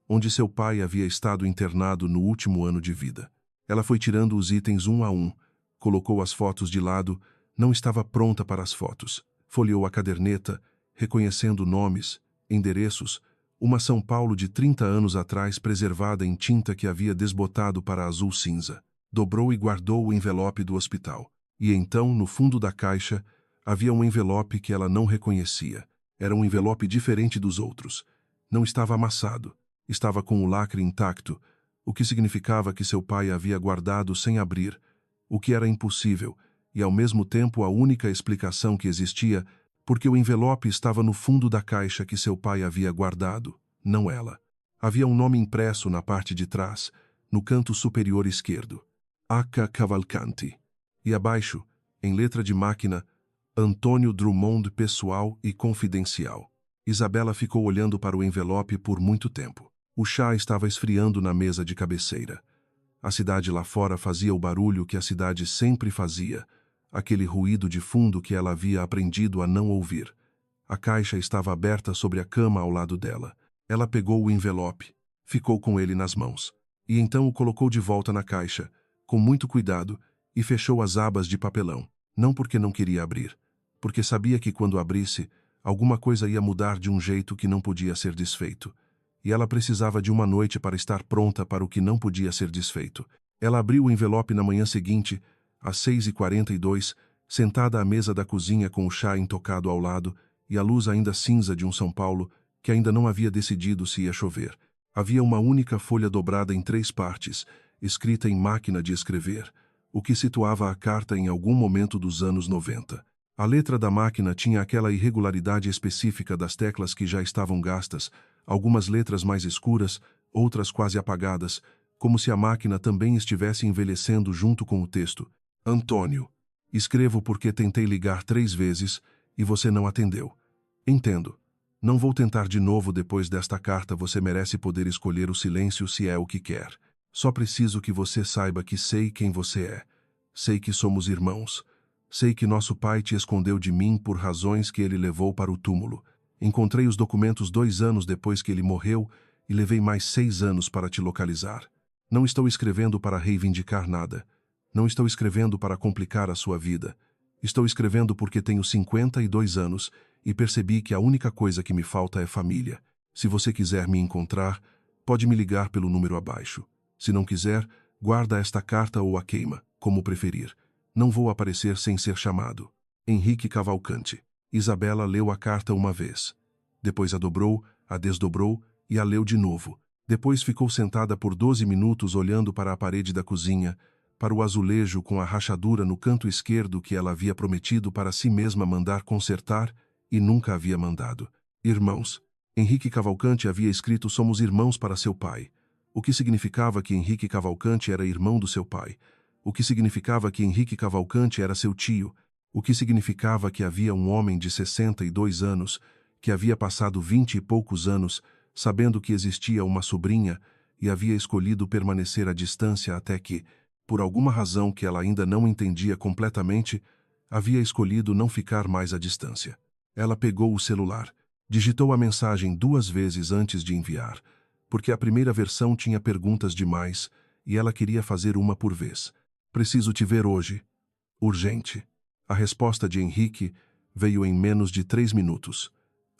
onde seu pai havia estado internado no último ano de vida. Ela foi tirando os itens um a um, colocou as fotos de lado, não estava pronta para as fotos. Folheou a caderneta, reconhecendo nomes, endereços, uma São Paulo de 30 anos atrás preservada em tinta que havia desbotado para azul cinza. Dobrou e guardou o envelope do hospital. E então, no fundo da caixa, havia um envelope que ela não reconhecia. Era um envelope diferente dos outros. Não estava amassado. Estava com o lacre intacto, o que significava que seu pai havia guardado sem abrir, o que era impossível, e ao mesmo tempo a única explicação que existia, porque o envelope estava no fundo da caixa que seu pai havia guardado, não ela. Havia um nome impresso na parte de trás, no canto superior esquerdo. H. Cavalcanti. E abaixo, em letra de máquina, Antônio Drummond pessoal e confidencial. Isabela ficou olhando para o envelope por muito tempo. O chá estava esfriando na mesa de cabeceira. A cidade lá fora fazia o barulho que a cidade sempre fazia, aquele ruído de fundo que ela havia aprendido a não ouvir. A caixa estava aberta sobre a cama ao lado dela. Ela pegou o envelope, ficou com ele nas mãos, e então o colocou de volta na caixa, com muito cuidado, e fechou as abas de papelão, não porque não queria abrir, porque sabia que quando abrisse, alguma coisa ia mudar de um jeito que não podia ser desfeito. E ela precisava de uma noite para estar pronta para o que não podia ser desfeito. Ela abriu o envelope na manhã seguinte, às 6h42, sentada à mesa da cozinha com o chá intocado ao lado e a luz ainda cinza de um São Paulo que ainda não havia decidido se ia chover. Havia uma única folha dobrada em 3 partes, escrita em máquina de escrever, o que situava a carta em algum momento dos anos 90. A letra da máquina tinha aquela irregularidade específica das teclas que já estavam gastas, algumas letras mais escuras, outras quase apagadas, como se a máquina também estivesse envelhecendo junto com o texto. Antônio, escrevo porque tentei ligar 3 vezes e você não atendeu. Entendo. Não vou tentar de novo depois desta carta, você merece poder escolher o silêncio se é o que quer. Só preciso que você saiba que sei quem você é. Sei que somos irmãos. Sei que nosso pai te escondeu de mim por razões que ele levou para o túmulo. Encontrei os documentos 2 anos depois que ele morreu e levei mais 6 anos para te localizar. Não estou escrevendo para reivindicar nada. Não estou escrevendo para complicar a sua vida. Estou escrevendo porque tenho 52 anos e percebi que a única coisa que me falta é família. Se você quiser me encontrar, pode me ligar pelo número abaixo. Se não quiser, guarda esta carta ou a queima, como preferir. Não vou aparecer sem ser chamado. Henrique Cavalcanti. Isabela leu a carta uma vez. Depois a dobrou, a desdobrou e a leu de novo. Depois ficou sentada por 12 minutos olhando para a parede da cozinha, para o azulejo com a rachadura no canto esquerdo que ela havia prometido para si mesma mandar consertar e nunca havia mandado. Irmãos. Henrique Cavalcanti havia escrito "Somos irmãos" para seu pai, o que significava que Henrique Cavalcanti era irmão do seu pai, o que significava que Henrique Cavalcanti era seu tio, o que significava que havia um homem de 62 anos, que havia passado 20 e poucos anos, sabendo que existia uma sobrinha, e havia escolhido permanecer à distância até que, por alguma razão que ela ainda não entendia completamente, havia escolhido não ficar mais à distância. Ela pegou o celular, digitou a mensagem 2 vezes antes de enviar, porque a primeira versão tinha perguntas demais e ela queria fazer uma por vez. Preciso te ver hoje. Urgente. A resposta de Henrique veio em menos de 3 minutos.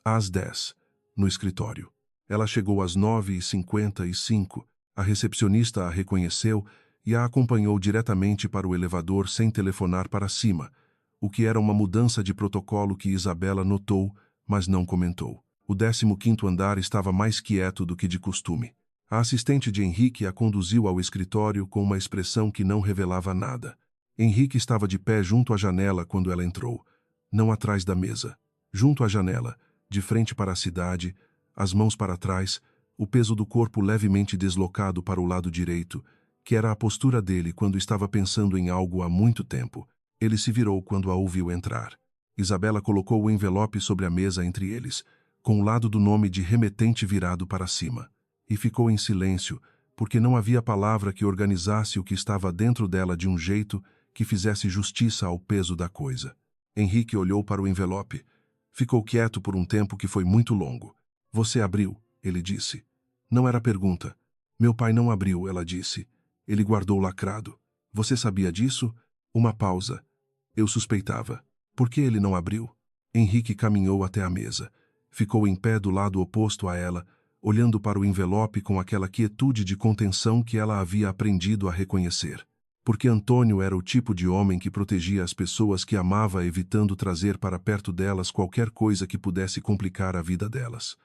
Às 10. no escritório. Ela chegou às 9h55. A recepcionista a reconheceu e a acompanhou diretamente para o elevador sem telefonar para cima, o que era uma mudança de protocolo que Isabela notou, mas não comentou. O 15º andar estava mais quieto do que de costume. A assistente de Henrique a conduziu ao escritório com uma expressão que não revelava nada. Henrique estava de pé junto à janela quando ela entrou, não atrás da mesa. Junto à janela, de frente para a cidade, as mãos para trás, o peso do corpo levemente deslocado para o lado direito, que era a postura dele quando estava pensando em algo há muito tempo. Ele se virou quando a ouviu entrar. Isabela colocou o envelope sobre a mesa entre eles, com o lado do nome de remetente virado para cima, e ficou em silêncio, porque não havia palavra que organizasse o que estava dentro dela de um jeito que fizesse justiça ao peso da coisa. Henrique olhou para o envelope. Ficou quieto por um tempo que foi muito longo. Você abriu, ele disse. Não era pergunta. Meu pai não abriu, ela disse. Ele guardou lacrado. Você sabia disso? Uma pausa. Eu suspeitava. Por que ele não abriu? Henrique caminhou até a mesa. Ficou em pé do lado oposto a ela, olhando para o envelope com aquela quietude de contenção que ela havia aprendido a reconhecer. Porque Antônio era o tipo de homem que protegia as pessoas que amava, evitando trazer para perto delas qualquer coisa que pudesse complicar a vida delas.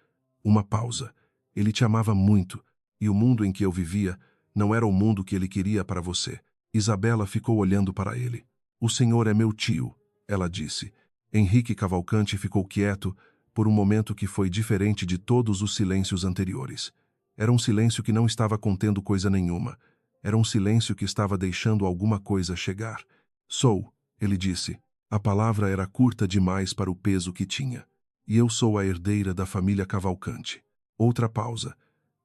Uma pausa. Ele te amava muito, e o mundo em que eu vivia não era o mundo que ele queria para você. Isabela ficou olhando para ele. O senhor é meu tio, ela disse. Henrique Cavalcanti ficou quieto por um momento que foi diferente de todos os silêncios anteriores. Era um silêncio que não estava contendo coisa nenhuma. Era um silêncio que estava deixando alguma coisa chegar. Sou, ele disse. A palavra era curta demais para o peso que tinha. E eu sou a herdeira da família Cavalcanti. Outra pausa.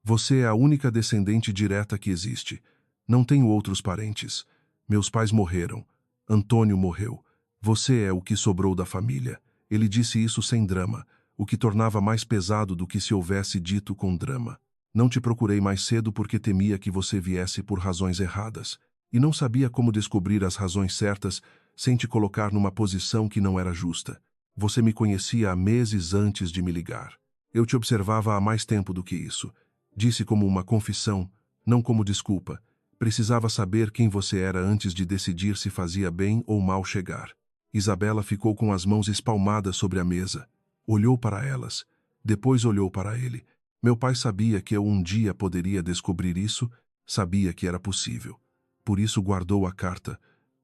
Você é a única descendente direta que existe. Não tenho outros parentes. Meus pais morreram. Antônio morreu. Você é o que sobrou da família. Ele disse isso sem drama, o que tornava mais pesado do que se houvesse dito com drama. Não te procurei mais cedo porque temia que você viesse por razões erradas, e não sabia como descobrir as razões certas sem te colocar numa posição que não era justa. Você me conhecia há meses antes de me ligar. Eu te observava há mais tempo do que isso. Disse como uma confissão, não como desculpa. Precisava saber quem você era antes de decidir se fazia bem ou mal chegar. Isabela ficou com as mãos espalmadas sobre a mesa. Olhou para elas. Depois olhou para ele. Meu pai sabia que eu um dia poderia descobrir isso, sabia que era possível. Por isso guardou a carta.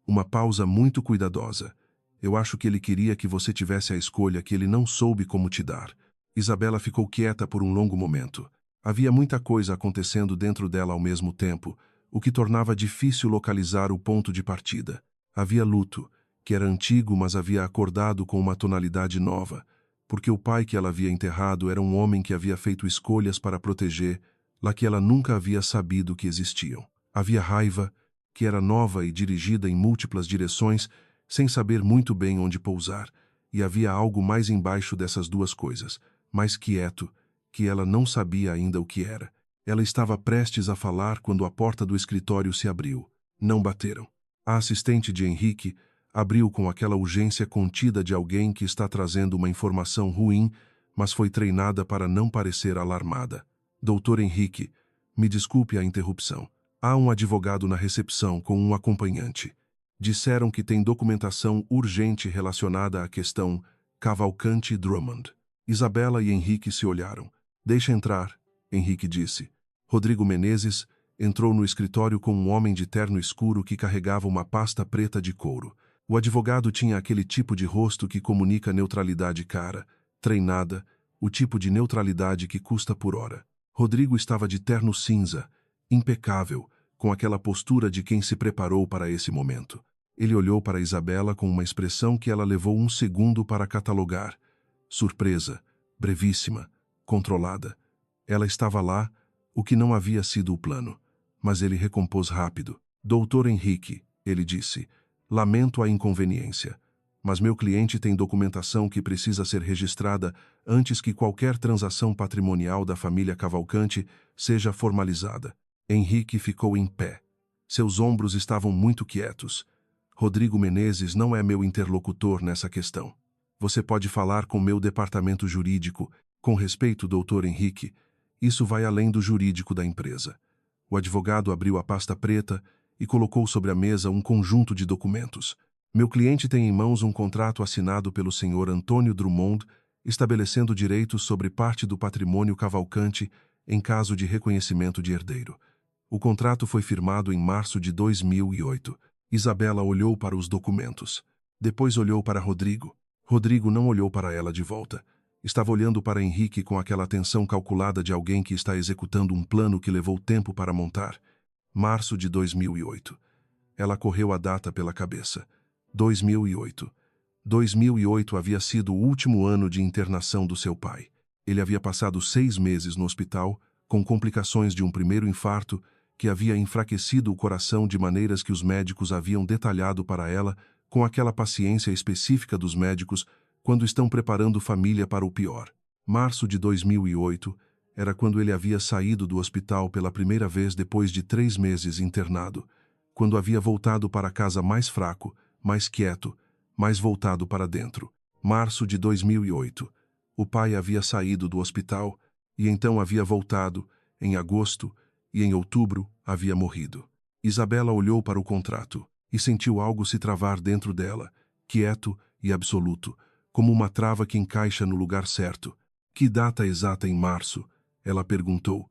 Uma pausa muito cuidadosa. Eu acho que ele queria que você tivesse a escolha que ele não soube como te dar. Isabela ficou quieta por um longo momento. Havia muita coisa acontecendo dentro dela ao mesmo tempo, o que tornava difícil localizar o ponto de partida. Havia luto, que era antigo, mas havia acordado com uma tonalidade nova, porque o pai que ela havia enterrado era um homem que havia feito escolhas para proteger, lá que ela nunca havia sabido que existiam. Havia raiva, que era nova e dirigida em múltiplas direções, sem saber muito bem onde pousar, e havia algo mais embaixo dessas duas coisas, mais quieto, que ela não sabia ainda o que era. Ela estava prestes a falar quando a porta do escritório se abriu. Não bateram. A assistente de Henrique abriu com aquela urgência contida de alguém que está trazendo uma informação ruim, mas foi treinada para não parecer alarmada. Doutor Henrique, me desculpe a interrupção. Há um advogado na recepção com um acompanhante. Disseram que tem documentação urgente relacionada à questão Cavalcanti-Drummond. Isabela e Henrique se olharam. Deixa entrar, Henrique disse. Rodrigo Menezes entrou no escritório com um homem de terno escuro que carregava uma pasta preta de couro. O advogado tinha aquele tipo de rosto que comunica neutralidade cara, treinada, o tipo de neutralidade que custa por hora. Rodrigo estava de terno cinza, impecável, com aquela postura de quem se preparou para esse momento. Ele olhou para Isabela com uma expressão que ela levou um segundo para catalogar. Surpresa, brevíssima, controlada. Ela estava lá, o que não havia sido o plano. Mas ele recompôs rápido. Doutor Henrique, ele disse, lamento a inconveniência, mas meu cliente tem documentação que precisa ser registrada antes que qualquer transação patrimonial da família Cavalcanti seja formalizada. Henrique ficou em pé. Seus ombros estavam muito quietos. Rodrigo Menezes não é meu interlocutor nessa questão. Você pode falar com meu departamento jurídico, Com respeito, Dr. Henrique, isso vai além do jurídico da empresa. O advogado abriu a pasta preta e colocou sobre a mesa um conjunto de documentos. Meu cliente tem em mãos um contrato assinado pelo Sr. Antônio Drummond, estabelecendo direitos sobre parte do patrimônio Cavalcante em caso de reconhecimento de herdeiro. O contrato foi firmado em março de 2008. Isabela olhou para os documentos. Depois olhou para Rodrigo. Rodrigo não olhou para ela de volta. Estava olhando para Henrique com aquela atenção calculada de alguém que está executando um plano que levou tempo para montar. Março de 2008. Ela correu a data pela cabeça. 2008. 2008 havia sido o último ano de internação do seu pai. Ele havia passado 6 meses no hospital, com complicações de um primeiro infarto, que havia enfraquecido o coração de maneiras que os médicos haviam detalhado para ela, com aquela paciência específica dos médicos quando estão preparando família para o pior. Março de 2008 era quando ele havia saído do hospital pela primeira vez depois de 3 meses internado, quando havia voltado para casa mais fraco, mais quieto, mais voltado para dentro. Março de 2008. O pai havia saído do hospital e então havia voltado, em agosto, e em outubro havia morrido. Isabela olhou para o contrato e sentiu algo se travar dentro dela, quieto e absoluto, como uma trava que encaixa no lugar certo. Que data exata em março? Ela perguntou.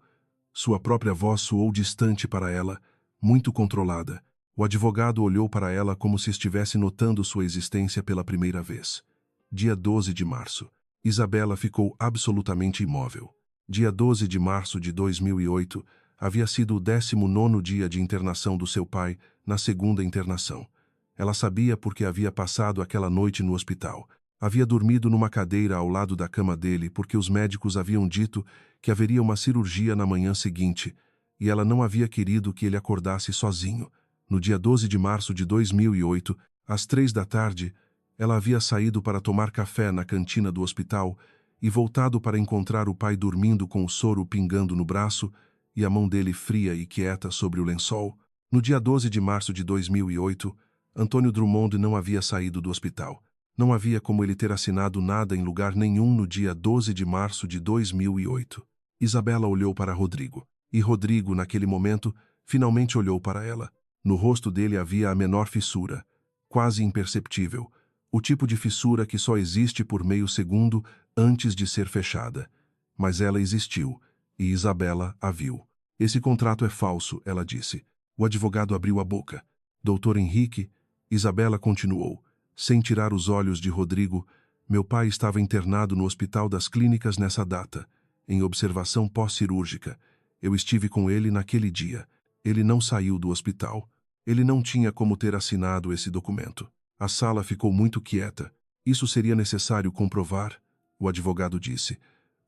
Sua própria voz soou distante para ela, muito controlada. O advogado olhou para ela como se estivesse notando sua existência pela primeira vez. Dia 12 de março. Isabela ficou absolutamente imóvel. Dia 12 de março de 2008 havia sido o 19º dia de internação do seu pai, na segunda internação. Ela sabia porque havia passado aquela noite no hospital. Havia dormido numa cadeira ao lado da cama dele porque os médicos haviam dito que haveria uma cirurgia na manhã seguinte, e ela não havia querido que ele acordasse sozinho. No dia 12 de março de 2008, às 3 da tarde, ela havia saído para tomar café na cantina do hospital e voltado para encontrar o pai dormindo com o soro pingando no braço e a mão dele fria e quieta sobre o lençol. No dia 12 de março de 2008, Antônio Drummond não havia saído do hospital. Não havia como ele ter assinado nada em lugar nenhum no dia 12 de março de 2008. Isabela olhou para Rodrigo. E Rodrigo, naquele momento, finalmente olhou para ela. No rosto dele havia a menor fissura, quase imperceptível, o tipo de fissura que só existe por meio segundo antes de ser fechada. Mas ela existiu, e Isabela a viu. Esse contrato é falso, ela disse. O advogado abriu a boca. Doutor Henrique, Isabela continuou, sem tirar os olhos de Rodrigo, meu pai estava internado no Hospital das Clínicas nessa data, em observação pós-cirúrgica. Eu estive com ele naquele dia. Ele não saiu do hospital. Ele não tinha como ter assinado esse documento. A sala ficou muito quieta. Isso seria necessário comprovar, o advogado disse,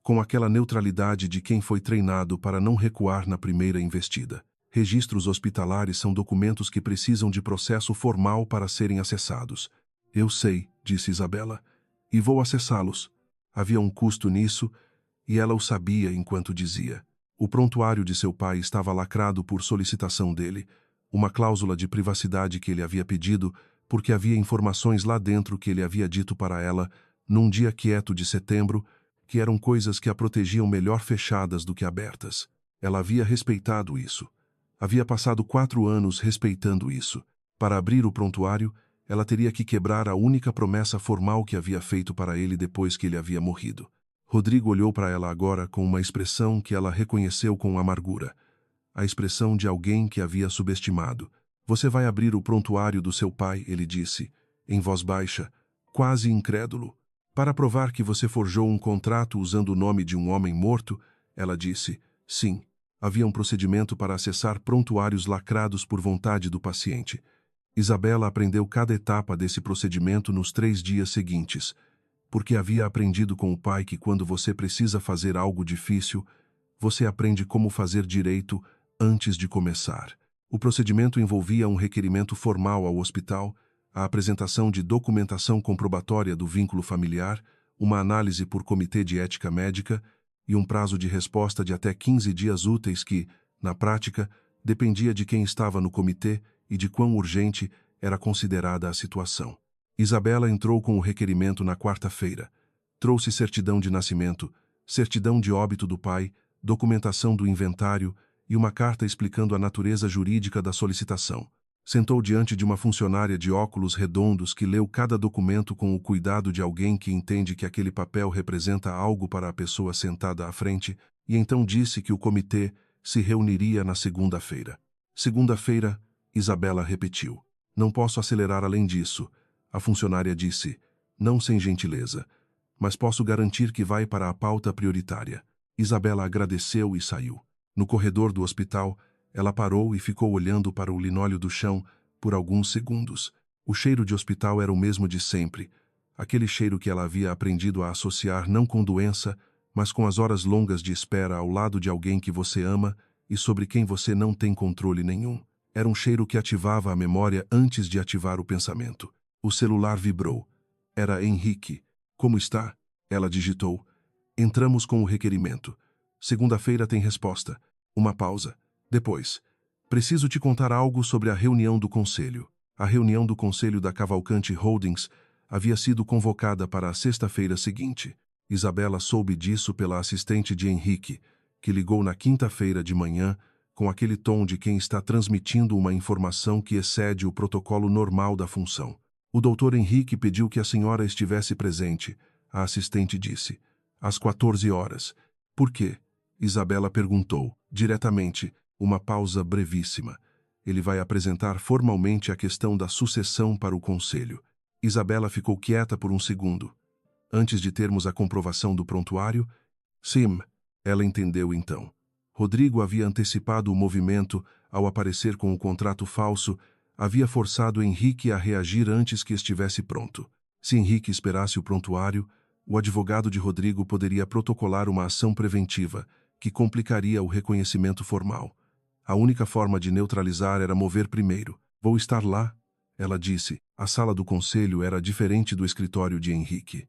com aquela neutralidade de quem foi treinado para não recuar na primeira investida. Registros hospitalares são documentos que precisam de processo formal para serem acessados. Eu sei, disse Isabela, e vou acessá-los. Havia um custo nisso, e ela o sabia enquanto dizia. O prontuário de seu pai estava lacrado por solicitação dele, uma cláusula de privacidade que ele havia pedido, porque havia informações lá dentro que ele havia dito para ela, num dia quieto de setembro, que eram coisas que a protegiam melhor fechadas do que abertas. Ela havia respeitado isso. Havia passado 4 anos respeitando isso. Para abrir o prontuário, ela teria que quebrar a única promessa formal que havia feito para ele depois que ele havia morrido. Rodrigo olhou para ela agora com uma expressão que ela reconheceu com amargura. A expressão de alguém que havia subestimado. Você vai abrir o prontuário do seu pai, ele disse, em voz baixa, quase incrédulo. Para provar que você forjou um contrato usando o nome de um homem morto, ela disse, sim. Havia um procedimento para acessar prontuários lacrados por vontade do paciente. Isabela aprendeu cada etapa desse procedimento nos 3 dias seguintes, porque havia aprendido com o pai que quando você precisa fazer algo difícil, você aprende como fazer direito antes de começar. O procedimento envolvia um requerimento formal ao hospital, a apresentação de documentação comprobatória do vínculo familiar, uma análise por comitê de ética médica e um prazo de resposta de até 15 dias úteis que, na prática, dependia de quem estava no comitê e de quão urgente era considerada a situação. Isabela entrou com o requerimento na quarta-feira. Trouxe certidão de nascimento, certidão de óbito do pai, documentação do inventário e uma carta explicando a natureza jurídica da solicitação. Sentou diante de uma funcionária de óculos redondos que leu cada documento com o cuidado de alguém que entende que aquele papel representa algo para a pessoa sentada à frente, e então disse que o comitê se reuniria na segunda-feira. Segunda-feira, Isabela repetiu. Não posso acelerar além disso. A funcionária disse, não sem gentileza, mas posso garantir que vai para a pauta prioritária. Isabela agradeceu e saiu. No corredor do hospital, ela parou e ficou olhando para o linóleo do chão por alguns segundos. O cheiro de hospital era o mesmo de sempre, aquele cheiro que ela havia aprendido a associar não com doença, mas com as horas longas de espera ao lado de alguém que você ama e sobre quem você não tem controle nenhum. Era um cheiro que ativava a memória antes de ativar o pensamento. O celular vibrou. Era Henrique. Como está? Ela digitou. Entramos com o requerimento. Segunda-feira tem resposta. Uma pausa. Depois. Preciso te contar algo sobre a reunião do conselho. A reunião do conselho da Cavalcante Holdings havia sido convocada para a sexta-feira seguinte. Isabela soube disso pela assistente de Henrique, que ligou na quinta-feira de manhã com aquele tom de quem está transmitindo uma informação que excede o protocolo normal da função. O doutor Henrique pediu que a senhora estivesse presente. A assistente disse. Às 14 horas. Por quê? Isabela perguntou, diretamente, uma pausa brevíssima. Ele vai apresentar formalmente a questão da sucessão para o conselho. Isabela ficou quieta por um segundo. Antes de termos a comprovação do prontuário, sim, ela entendeu então. Rodrigo havia antecipado o movimento ao aparecer com o contrato falso, havia forçado Henrique a reagir antes que estivesse pronto. Se Henrique esperasse o prontuário, o advogado de Rodrigo poderia protocolar uma ação preventiva, que complicaria o reconhecimento formal. A única forma de neutralizar era mover primeiro. Vou estar lá, ela disse. A sala do conselho era diferente do escritório de Henrique.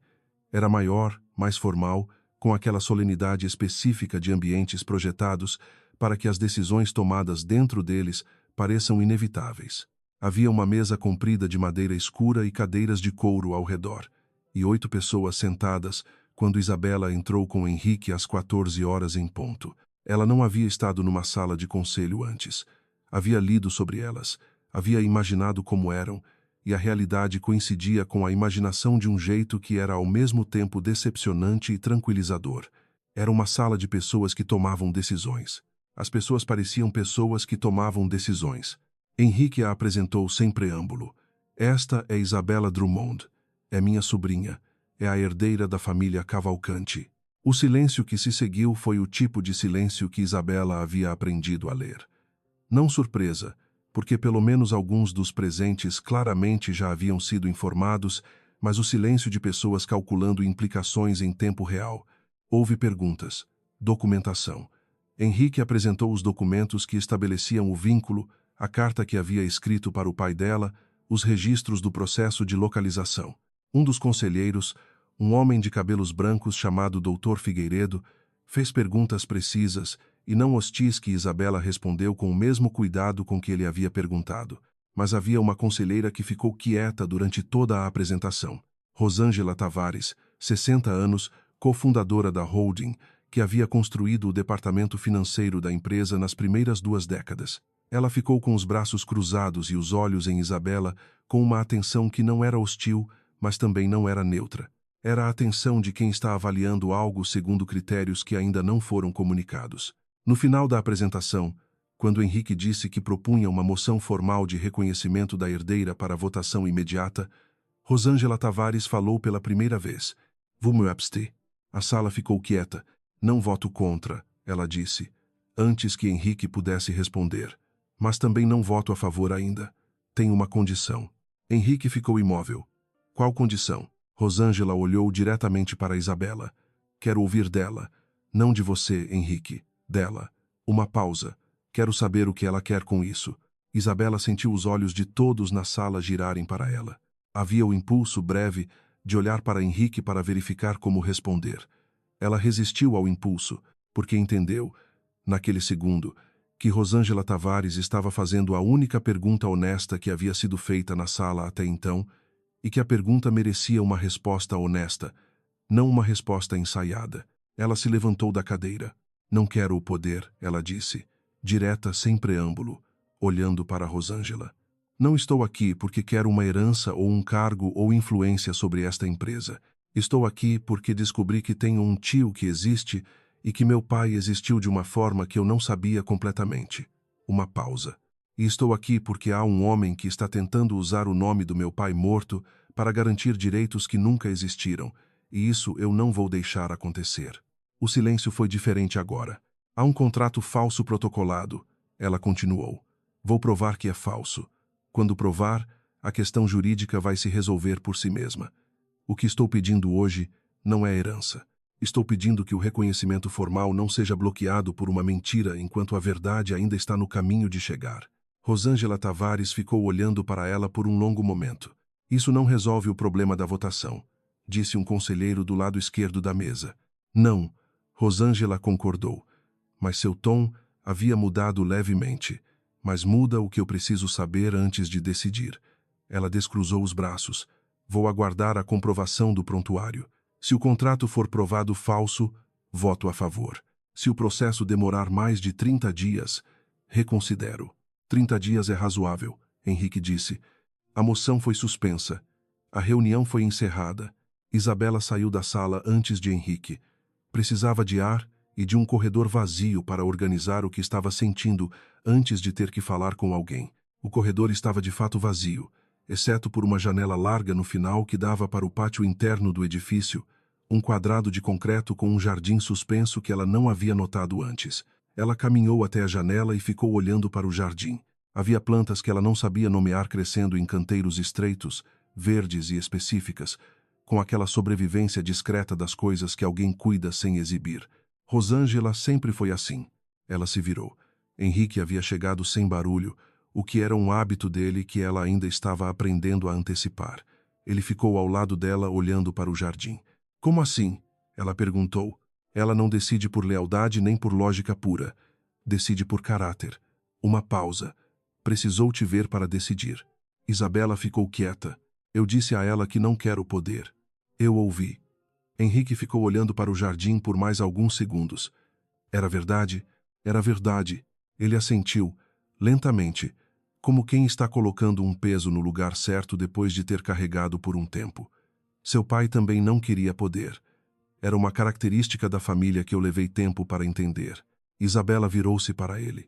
Era maior, mais formal, com aquela solenidade específica de ambientes projetados para que as decisões tomadas dentro deles pareçam inevitáveis. Havia uma mesa comprida de madeira escura e cadeiras de couro ao redor, e 8 pessoas sentadas quando Isabela entrou com Henrique às 14 horas em ponto. Ela não havia estado numa sala de conselho antes. Havia lido sobre elas, havia imaginado como eram, e a realidade coincidia com a imaginação de um jeito que era ao mesmo tempo decepcionante e tranquilizador. Era uma sala de pessoas que tomavam decisões. As pessoas pareciam pessoas que tomavam decisões. Henrique a apresentou sem preâmbulo. Esta é Isabela Drummond. É minha sobrinha. É a herdeira da família Cavalcante. O silêncio que se seguiu foi o tipo de silêncio que Isabela havia aprendido a ler. Não surpresa, porque pelo menos alguns dos presentes claramente já haviam sido informados, mas o silêncio de pessoas calculando implicações em tempo real. Houve perguntas. Documentação. Henrique apresentou os documentos que estabeleciam o vínculo, a carta que havia escrito para o pai dela, os registros do processo de localização. Um dos conselheiros, um homem de cabelos brancos chamado Dr. Figueiredo, fez perguntas precisas e não hostis que Isabela respondeu com o mesmo cuidado com que ele havia perguntado. Mas havia uma conselheira que ficou quieta durante toda a apresentação. Rosângela Tavares, 60 anos, cofundadora da holding, que havia construído o departamento financeiro da empresa nas primeiras 2 décadas. Ela ficou com os braços cruzados e os olhos em Isabela com uma atenção que não era hostil, mas também não era neutra. Era a atenção de quem está avaliando algo segundo critérios que ainda não foram comunicados. No final da apresentação, quando Henrique disse que propunha uma moção formal de reconhecimento da herdeira para votação imediata, Rosângela Tavares falou pela primeira vez. Vou me abster. A sala ficou quieta. Não voto contra, ela disse, antes que Henrique pudesse responder. Mas também não voto a favor ainda. Tenho uma condição. Henrique ficou imóvel. Qual condição? Rosângela olhou diretamente para Isabela. Quero ouvir dela. Não de você, Henrique. Dela. Uma pausa. Quero saber o que ela quer com isso. Isabela sentiu os olhos de todos na sala girarem para ela. Havia o impulso breve de olhar para Henrique para verificar como responder. Ela resistiu ao impulso, porque entendeu, naquele segundo, que Rosângela Tavares estava fazendo a única pergunta honesta que havia sido feita na sala até então, e que a pergunta merecia uma resposta honesta, não uma resposta ensaiada. Ela se levantou da cadeira. Não quero o poder, ela disse, direta, sem preâmbulo, olhando para Rosângela. Não estou aqui porque quero uma herança ou um cargo ou influência sobre esta empresa. Estou aqui porque descobri que tenho um tio que existe e que meu pai existiu de uma forma que eu não sabia completamente. Uma pausa. E estou aqui porque há um homem que está tentando usar o nome do meu pai morto para garantir direitos que nunca existiram, e isso eu não vou deixar acontecer. O silêncio foi diferente agora. Há um contrato falso protocolado, ela continuou. Vou provar que é falso. Quando provar, a questão jurídica vai se resolver por si mesma. O que estou pedindo hoje não é herança. Estou pedindo que o reconhecimento formal não seja bloqueado por uma mentira enquanto a verdade ainda está no caminho de chegar. Rosângela Tavares ficou olhando para ela por um longo momento. Isso não resolve o problema da votação, disse um conselheiro do lado esquerdo da mesa. Não, Rosângela concordou, mas seu tom havia mudado levemente. Mas muda o que eu preciso saber antes de decidir. Ela descruzou os braços. Vou aguardar a comprovação do prontuário. Se o contrato for provado falso, voto a favor. Se o processo demorar mais de 30 dias, reconsidero. 30 dias é razoável, Henrique disse. A moção foi suspensa. A reunião foi encerrada. Isabela saiu da sala antes de Henrique. Precisava de ar e de um corredor vazio para organizar o que estava sentindo antes de ter que falar com alguém. O corredor estava de fato vazio, exceto por uma janela larga no final que dava para o pátio interno do edifício, um quadrado de concreto com um jardim suspenso que ela não havia notado antes. Ela caminhou até a janela e ficou olhando para o jardim. Havia plantas que ela não sabia nomear crescendo em canteiros estreitos, verdes e específicas, com aquela sobrevivência discreta das coisas que alguém cuida sem exibir. Rosângela sempre foi assim. Ela se virou. Henrique havia chegado sem barulho, o que era um hábito dele que ela ainda estava aprendendo a antecipar. Ele ficou ao lado dela olhando para o jardim. Como assim? Ela perguntou. Ela não decide por lealdade nem por lógica pura. Decide por caráter. Uma pausa. Precisou te ver para decidir. Isabela ficou quieta. Eu disse a ela que não quero poder. Eu ouvi. Henrique ficou olhando para o jardim por mais alguns segundos. Era verdade? Era verdade. Ele assentiu, lentamente, como quem está colocando um peso no lugar certo depois de ter carregado por um tempo. Seu pai também não queria poder. Era uma característica da família que eu levei tempo para entender. Isabela virou-se para ele.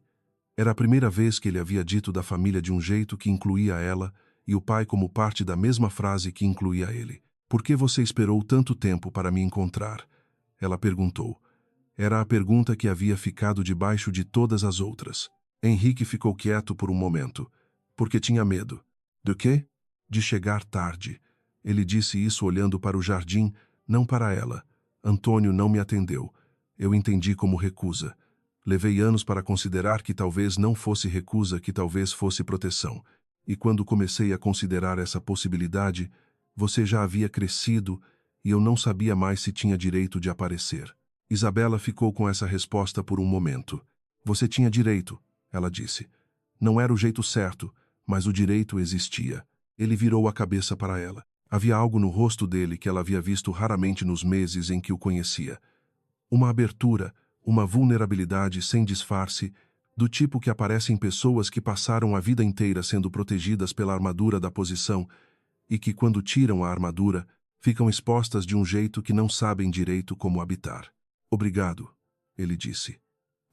Era a primeira vez que ele havia dito da família de um jeito que incluía ela e o pai como parte da mesma frase que incluía ele. Por que você esperou tanto tempo para me encontrar? Ela perguntou. Era a pergunta que havia ficado debaixo de todas as outras. Henrique ficou quieto por um momento, porque tinha medo. Do quê? De chegar tarde. Ele disse isso olhando para o jardim, não para ela. Antônio não me atendeu. Eu entendi como recusa. Levei anos para considerar que talvez não fosse recusa, que talvez fosse proteção. E quando comecei a considerar essa possibilidade, você já havia crescido e eu não sabia mais se tinha direito de aparecer. Isabela ficou com essa resposta por um momento. Você tinha direito, ela disse. Não era o jeito certo, mas o direito existia. Ele virou a cabeça para ela. Havia algo no rosto dele que ela havia visto raramente nos meses em que o conhecia. Uma abertura, uma vulnerabilidade sem disfarce, do tipo que aparece em pessoas que passaram a vida inteira sendo protegidas pela armadura da posição e que, quando tiram a armadura, ficam expostas de um jeito que não sabem direito como habitar. Obrigado, ele disse.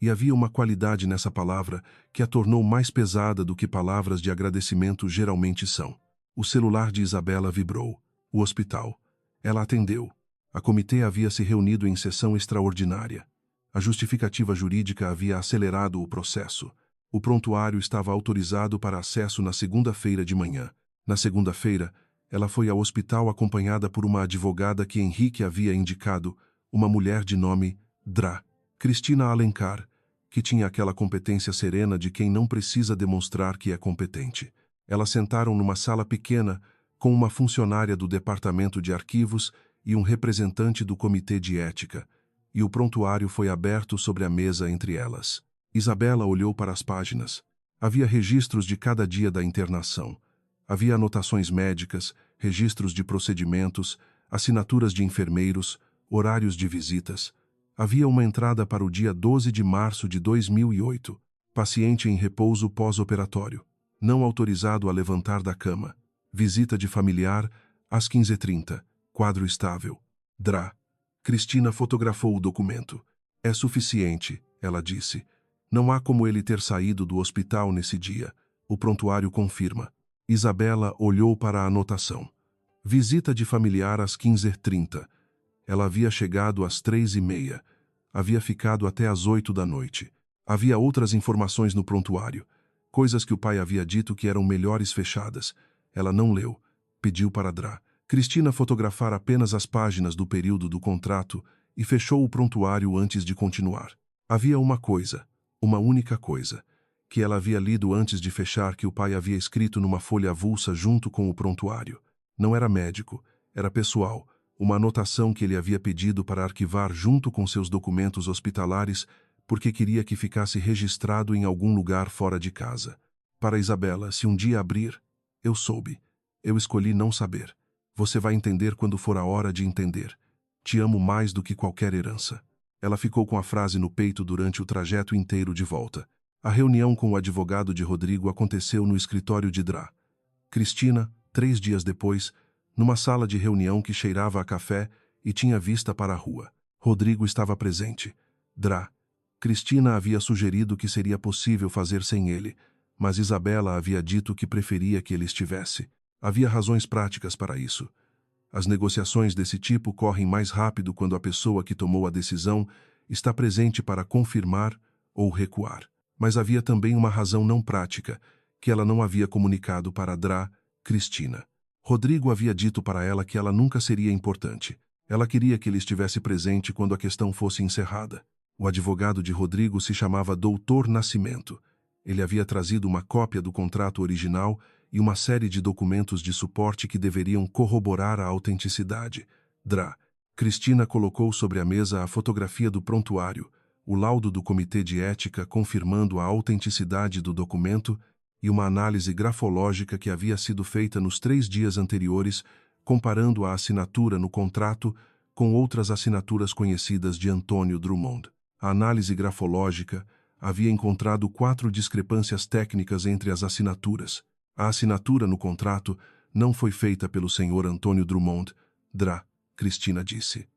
E havia uma qualidade nessa palavra que a tornou mais pesada do que palavras de agradecimento geralmente são. O celular de Isabela vibrou. O hospital. Ela atendeu. A comitê havia se reunido em sessão extraordinária. A justificativa jurídica havia acelerado o processo. O prontuário estava autorizado para acesso na segunda-feira de manhã. Na segunda-feira, ela foi ao hospital acompanhada por uma advogada que Henrique havia indicado, uma mulher de nome Dra. Cristina Alencar, que tinha aquela competência serena de quem não precisa demonstrar que é competente. Elas sentaram numa sala pequena, com uma funcionária do departamento de arquivos e um representante do comitê de ética, e o prontuário foi aberto sobre a mesa entre elas. Isabela olhou para as páginas. Havia registros de cada dia da internação. Havia anotações médicas, registros de procedimentos, assinaturas de enfermeiros, horários de visitas. Havia uma entrada para o dia 12 de março de 2008. Paciente em repouso pós-operatório. Não autorizado a levantar da cama. Visita de familiar, às 15h30. Quadro estável. DRA. Cristina fotografou o documento. É suficiente, ela disse. Não há como ele ter saído do hospital nesse dia. O prontuário confirma. Isabela olhou para a anotação. Visita de familiar às 15h30. Ela havia chegado às 3h30. Havia ficado até às 8 da noite. Havia outras informações no prontuário. Coisas que o pai havia dito que eram melhores fechadas. Ela não leu. Pediu para DRA. Cristina fotografar apenas as páginas do período do contrato e fechou o prontuário antes de continuar. Havia uma coisa, uma única coisa, que ela havia lido antes de fechar que o pai havia escrito numa folha avulsa junto com o prontuário. Não era médico, era pessoal, uma anotação que ele havia pedido para arquivar junto com seus documentos hospitalares porque queria que ficasse registrado em algum lugar fora de casa. Para Isabela, se um dia abrir, eu soube. Eu escolhi não saber. Você vai entender quando for a hora de entender. Te amo mais do que qualquer herança. Ela ficou com a frase no peito durante o trajeto inteiro de volta. A reunião com o advogado de Rodrigo aconteceu no escritório de DRA. Cristina, 3 dias depois, numa sala de reunião que cheirava a café e tinha vista para a rua. Rodrigo estava presente. DRA. Cristina havia sugerido que seria possível fazer sem ele, mas Isabela havia dito que preferia que ele estivesse. Havia razões práticas para isso. As negociações desse tipo correm mais rápido quando a pessoa que tomou a decisão está presente para confirmar ou recuar. Mas havia também uma razão não prática, que ela não havia comunicado para DRA, Cristina. Rodrigo havia dito para ela que ela nunca seria importante. Ela queria que ele estivesse presente quando a questão fosse encerrada. O advogado de Rodrigo se chamava Doutor Nascimento. Ele havia trazido uma cópia do contrato original e uma série de documentos de suporte que deveriam corroborar a autenticidade. DRA. Cristina colocou sobre a mesa a fotografia do prontuário, o laudo do Comitê de Ética confirmando a autenticidade do documento e uma análise grafológica que havia sido feita nos 3 dias anteriores, comparando a assinatura no contrato com outras assinaturas conhecidas de Antônio Drummond. A análise grafológica havia encontrado 4 discrepâncias técnicas entre as assinaturas. A assinatura no contrato não foi feita pelo senhor Antônio Drummond, DRA, Cristina disse.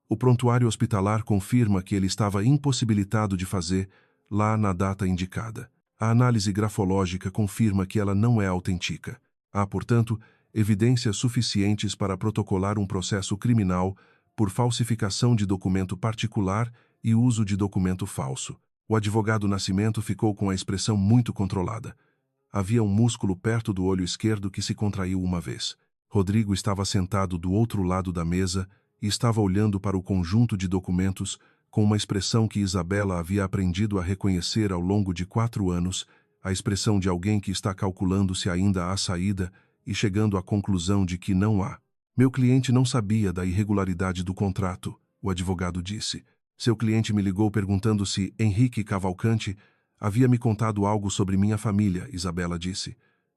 O prontuário hospitalar confirma que ele estava impossibilitado de fazer lá na data indicada. A análise grafológica confirma que ela não é autêntica. Há, portanto, evidências suficientes para protocolar um processo criminal por falsificação de documento particular e uso de documento falso. O advogado Nascimento ficou com a expressão muito controlada. Havia um músculo perto do olho esquerdo que se contraiu uma vez. Rodrigo estava sentado do outro lado da mesa e estava olhando para o conjunto de documentos com uma expressão que Isabela havia aprendido a reconhecer ao longo de 4 anos, a expressão de alguém que está calculando se ainda há saída e chegando à conclusão de que não há. Meu cliente não sabia da irregularidade do contrato, o advogado disse. Seu cliente me ligou perguntando se Henrique Cavalcante havia me contado algo sobre minha família, Isabela disse.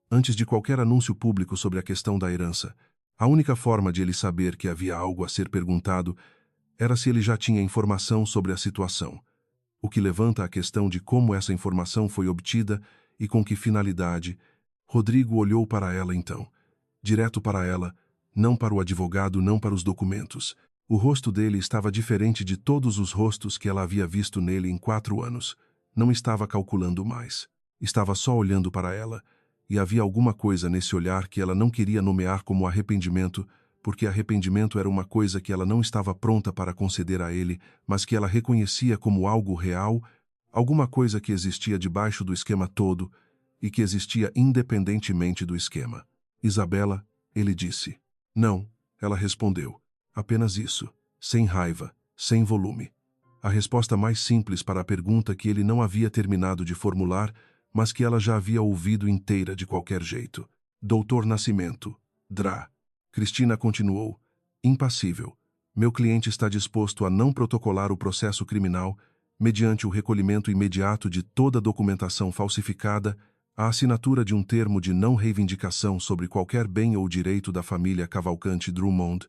Antes de qualquer anúncio público sobre a questão da herança, a única forma de ele saber que havia algo a ser perguntado era se ele já tinha informação sobre a situação, o que levanta a questão de como essa informação foi obtida e com que finalidade. Rodrigo olhou para ela então, direto para ela, não para o advogado, não para os documentos. O rosto dele estava diferente de todos os rostos que ela havia visto nele em 4 anos. Não estava calculando mais. Estava só olhando para ela, e havia alguma coisa nesse olhar que ela não queria nomear como arrependimento, porque arrependimento era uma coisa que ela não estava pronta para conceder a ele, mas que ela reconhecia como algo real, alguma coisa que existia debaixo do esquema todo e que existia independentemente do esquema. Isabela, ele disse. Não, ela respondeu. Apenas isso, sem raiva, sem volume. A resposta mais simples para a pergunta que ele não havia terminado de formular, mas que ela já havia ouvido inteira de qualquer jeito. Doutor Nascimento, DRA. Cristina continuou, impassível. Meu cliente está disposto a não protocolar o processo criminal, mediante o recolhimento imediato de toda a documentação falsificada, a assinatura de um termo de não reivindicação sobre qualquer bem ou direito da família Cavalcante Drummond,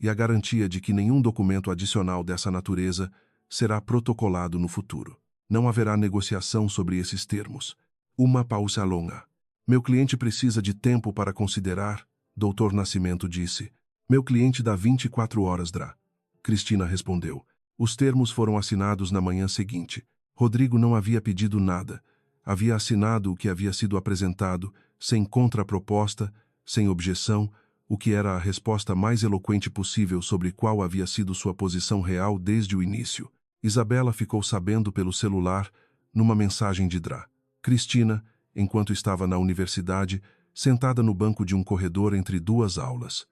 e a garantia de que nenhum documento adicional dessa natureza será protocolado no futuro. Não haverá negociação sobre esses termos. Uma pausa longa. Meu cliente precisa de tempo para considerar, Dr. Nascimento disse. Meu cliente dá 24 horas, Dra. Cristina respondeu. Os termos foram assinados na manhã seguinte. Rodrigo não havia pedido nada. Havia assinado o que havia sido apresentado, sem contraproposta, sem objeção, o que era a resposta mais eloquente possível sobre qual havia sido sua posição real desde o início. Isabela ficou sabendo pelo celular, numa mensagem de Dra. Cristina, enquanto estava na universidade, sentada no banco de um corredor entre duas aulas.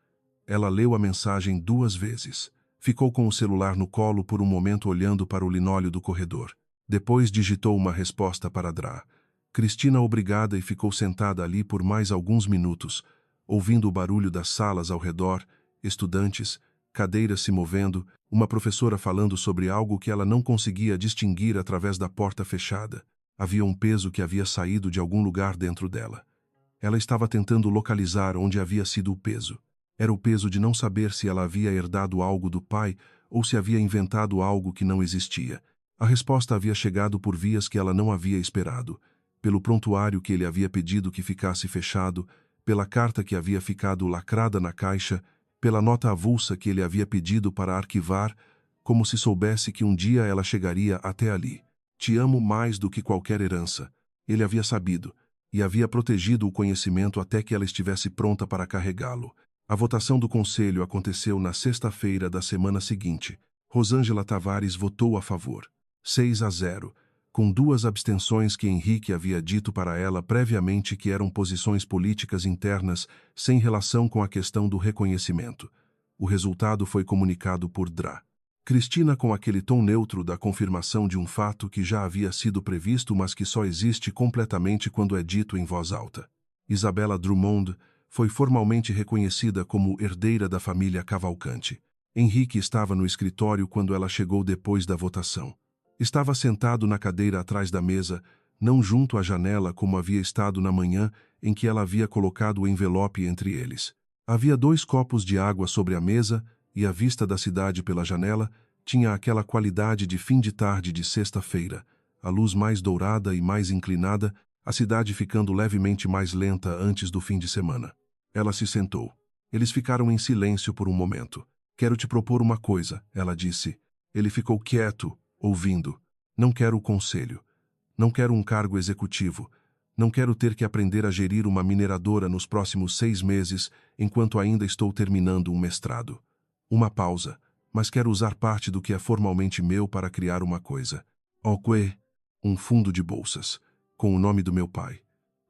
Ela leu a mensagem 2 vezes. Ficou com o celular no colo por um momento olhando para o linóleo do corredor. Depois digitou uma resposta para Dra. Cristina obrigada e ficou sentada ali por mais alguns minutos, ouvindo o barulho das salas ao redor, estudantes, cadeiras se movendo, uma professora falando sobre algo que ela não conseguia distinguir através da porta fechada. Havia um peso que havia saído de algum lugar dentro dela. Ela estava tentando localizar onde havia sido o peso. Era o peso de não saber se ela havia herdado algo do pai ou se havia inventado algo que não existia. A resposta havia chegado por vias que ela não havia esperado, pelo prontuário que ele havia pedido que ficasse fechado, pela carta que havia ficado lacrada na caixa, pela nota avulsa que ele havia pedido para arquivar, como se soubesse que um dia ela chegaria até ali. Te amo mais do que qualquer herança. Ele havia sabido, e havia protegido o conhecimento até que ela estivesse pronta para carregá-lo. A votação do conselho aconteceu na sexta-feira da semana seguinte. Rosângela Tavares votou a favor. 6-0, com 2 abstenções que Henrique havia dito para ela previamente que eram posições políticas internas sem relação com a questão do reconhecimento. O resultado foi comunicado por Dra. Cristina com aquele tom neutro da confirmação de um fato que já havia sido previsto mas que só existe completamente quando é dito em voz alta. Isabela Drummond foi formalmente reconhecida como herdeira da família Cavalcante. Henrique estava no escritório quando ela chegou depois da votação. Estava sentado na cadeira atrás da mesa, não junto à janela como havia estado na manhã em que ela havia colocado o envelope entre eles. Havia 2 copos de água sobre a mesa e a vista da cidade pela janela tinha aquela qualidade de fim de tarde de sexta-feira, a luz mais dourada e mais inclinada, a cidade ficando levemente mais lenta antes do fim de semana. Ela se sentou. Eles ficaram em silêncio por um momento. Quero te propor uma coisa, ela disse. Ele ficou quieto, ouvindo. Não quero o conselho. Não quero um cargo executivo. Não quero ter que aprender a gerir uma mineradora nos próximos 6 meses, enquanto ainda estou terminando um mestrado. Uma pausa, mas quero usar parte do que é formalmente meu para criar uma coisa. Um fundo de bolsas, com o nome do meu pai.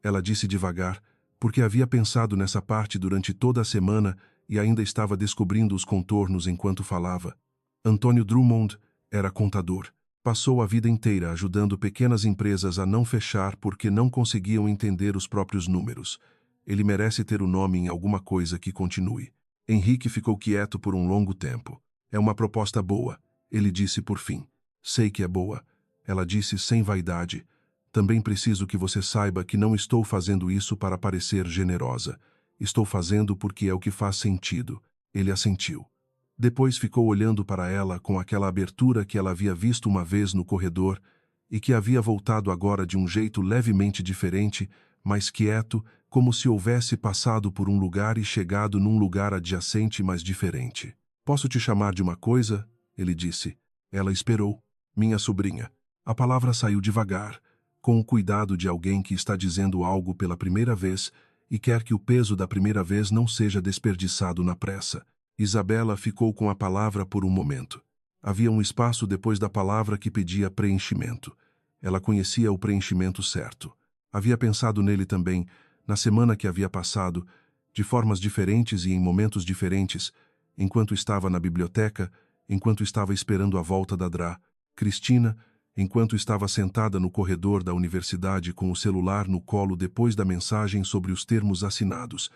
Ela disse devagar, porque havia pensado nessa parte durante toda a semana e ainda estava descobrindo os contornos enquanto falava. Antônio Drummond era contador. Passou a vida inteira ajudando pequenas empresas a não fechar porque não conseguiam entender os próprios números. Ele merece ter o nome em alguma coisa que continue. Henrique ficou quieto por um longo tempo. É uma proposta boa, ele disse por fim. Sei que é boa, ela disse sem vaidade. Também preciso que você saiba que não estou fazendo isso para parecer generosa. Estou fazendo porque é o que faz sentido. Ele assentiu. Depois ficou olhando para ela com aquela abertura que ela havia visto uma vez no corredor e que havia voltado agora de um jeito levemente diferente, mais quieto, como se houvesse passado por um lugar e chegado num lugar adjacente, mas diferente. Posso te chamar de uma coisa? Ele disse. Ela esperou. Minha sobrinha. A palavra saiu devagar, com o cuidado de alguém que está dizendo algo pela primeira vez e quer que o peso da primeira vez não seja desperdiçado na pressa. Isabela ficou com a palavra por um momento. Havia um espaço depois da palavra que pedia preenchimento. Ela conhecia o preenchimento certo. Havia pensado nele também, na semana que havia passado, de formas diferentes e em momentos diferentes, enquanto estava na biblioteca, enquanto estava esperando a volta da Dra. Cristina, enquanto estava sentada no corredor da universidade com o celular no colo depois da mensagem sobre os termos assinados.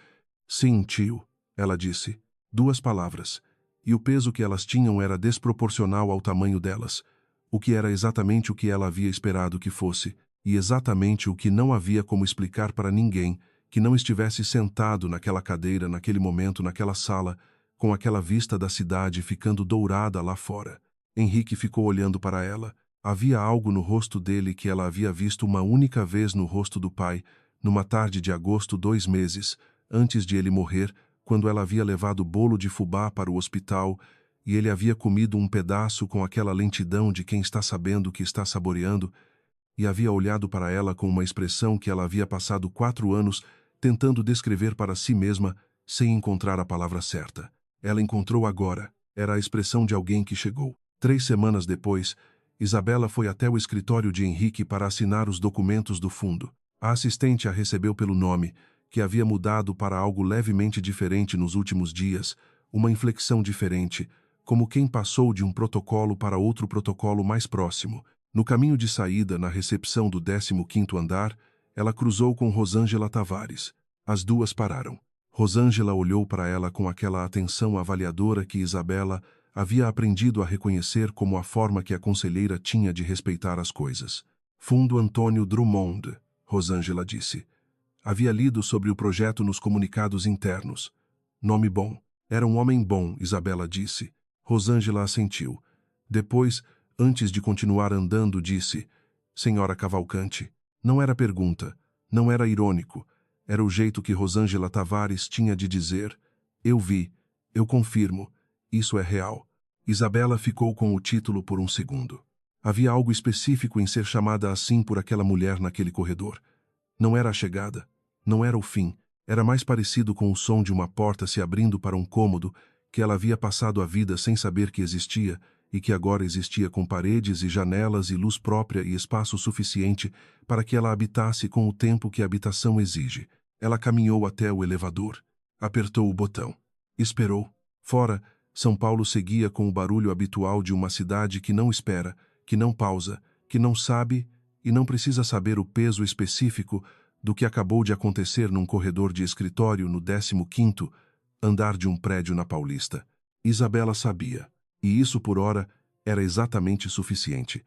Sim, tio, ela disse. 2 palavras. E o peso que elas tinham era desproporcional ao tamanho delas, o que era exatamente o que ela havia esperado que fosse, e exatamente o que não havia como explicar para ninguém que não estivesse sentado naquela cadeira, naquele momento, naquela sala, com aquela vista da cidade ficando dourada lá fora. Henrique ficou olhando para ela. Havia algo no rosto dele que ela havia visto uma única vez no rosto do pai, numa tarde de agosto 2 meses, antes de ele morrer, quando ela havia levado bolo de fubá para o hospital e ele havia comido um pedaço com aquela lentidão de quem está sabendo que está saboreando, e havia olhado para ela com uma expressão que ela havia passado 4 anos tentando descrever para si mesma, sem encontrar a palavra certa. Ela encontrou agora. Era a expressão de alguém que chegou. 3 semanas depois, Isabela foi até o escritório de Henrique para assinar os documentos do fundo. A assistente a recebeu pelo nome, que havia mudado para algo levemente diferente nos últimos dias, uma inflexão diferente, como quem passou de um protocolo para outro protocolo mais próximo. No caminho de saída, na recepção do 15º andar, ela cruzou com Rosângela Tavares. As duas pararam. Rosângela olhou para ela com aquela atenção avaliadora que Isabela havia aprendido a reconhecer como a forma que a conselheira tinha de respeitar as coisas. Fundo Antônio Drummond, Rosângela disse. Havia lido sobre o projeto nos comunicados internos. Nome bom. Era um homem bom, Isabela disse. Rosângela assentiu. Depois, antes de continuar andando, disse: Senhora Cavalcante. Não era pergunta, não era irônico. Era o jeito que Rosângela Tavares tinha de dizer: eu vi, eu confirmo, isso é real. Isabela ficou com o título por um segundo. Havia algo específico em ser chamada assim por aquela mulher naquele corredor. Não era a chegada, não era o fim, era mais parecido com o som de uma porta se abrindo para um cômodo que ela havia passado a vida sem saber que existia e que agora existia com paredes e janelas e luz própria e espaço suficiente para que ela habitasse com o tempo que a habitação exige. Ela caminhou até o elevador, apertou o botão, esperou. Fora, São Paulo seguia com o barulho habitual de uma cidade que não espera, que não pausa, que não sabe e não precisa saber o peso específico do que acabou de acontecer num corredor de escritório no 15º andar de um prédio na Paulista. Isabela sabia, e isso por ora era exatamente suficiente.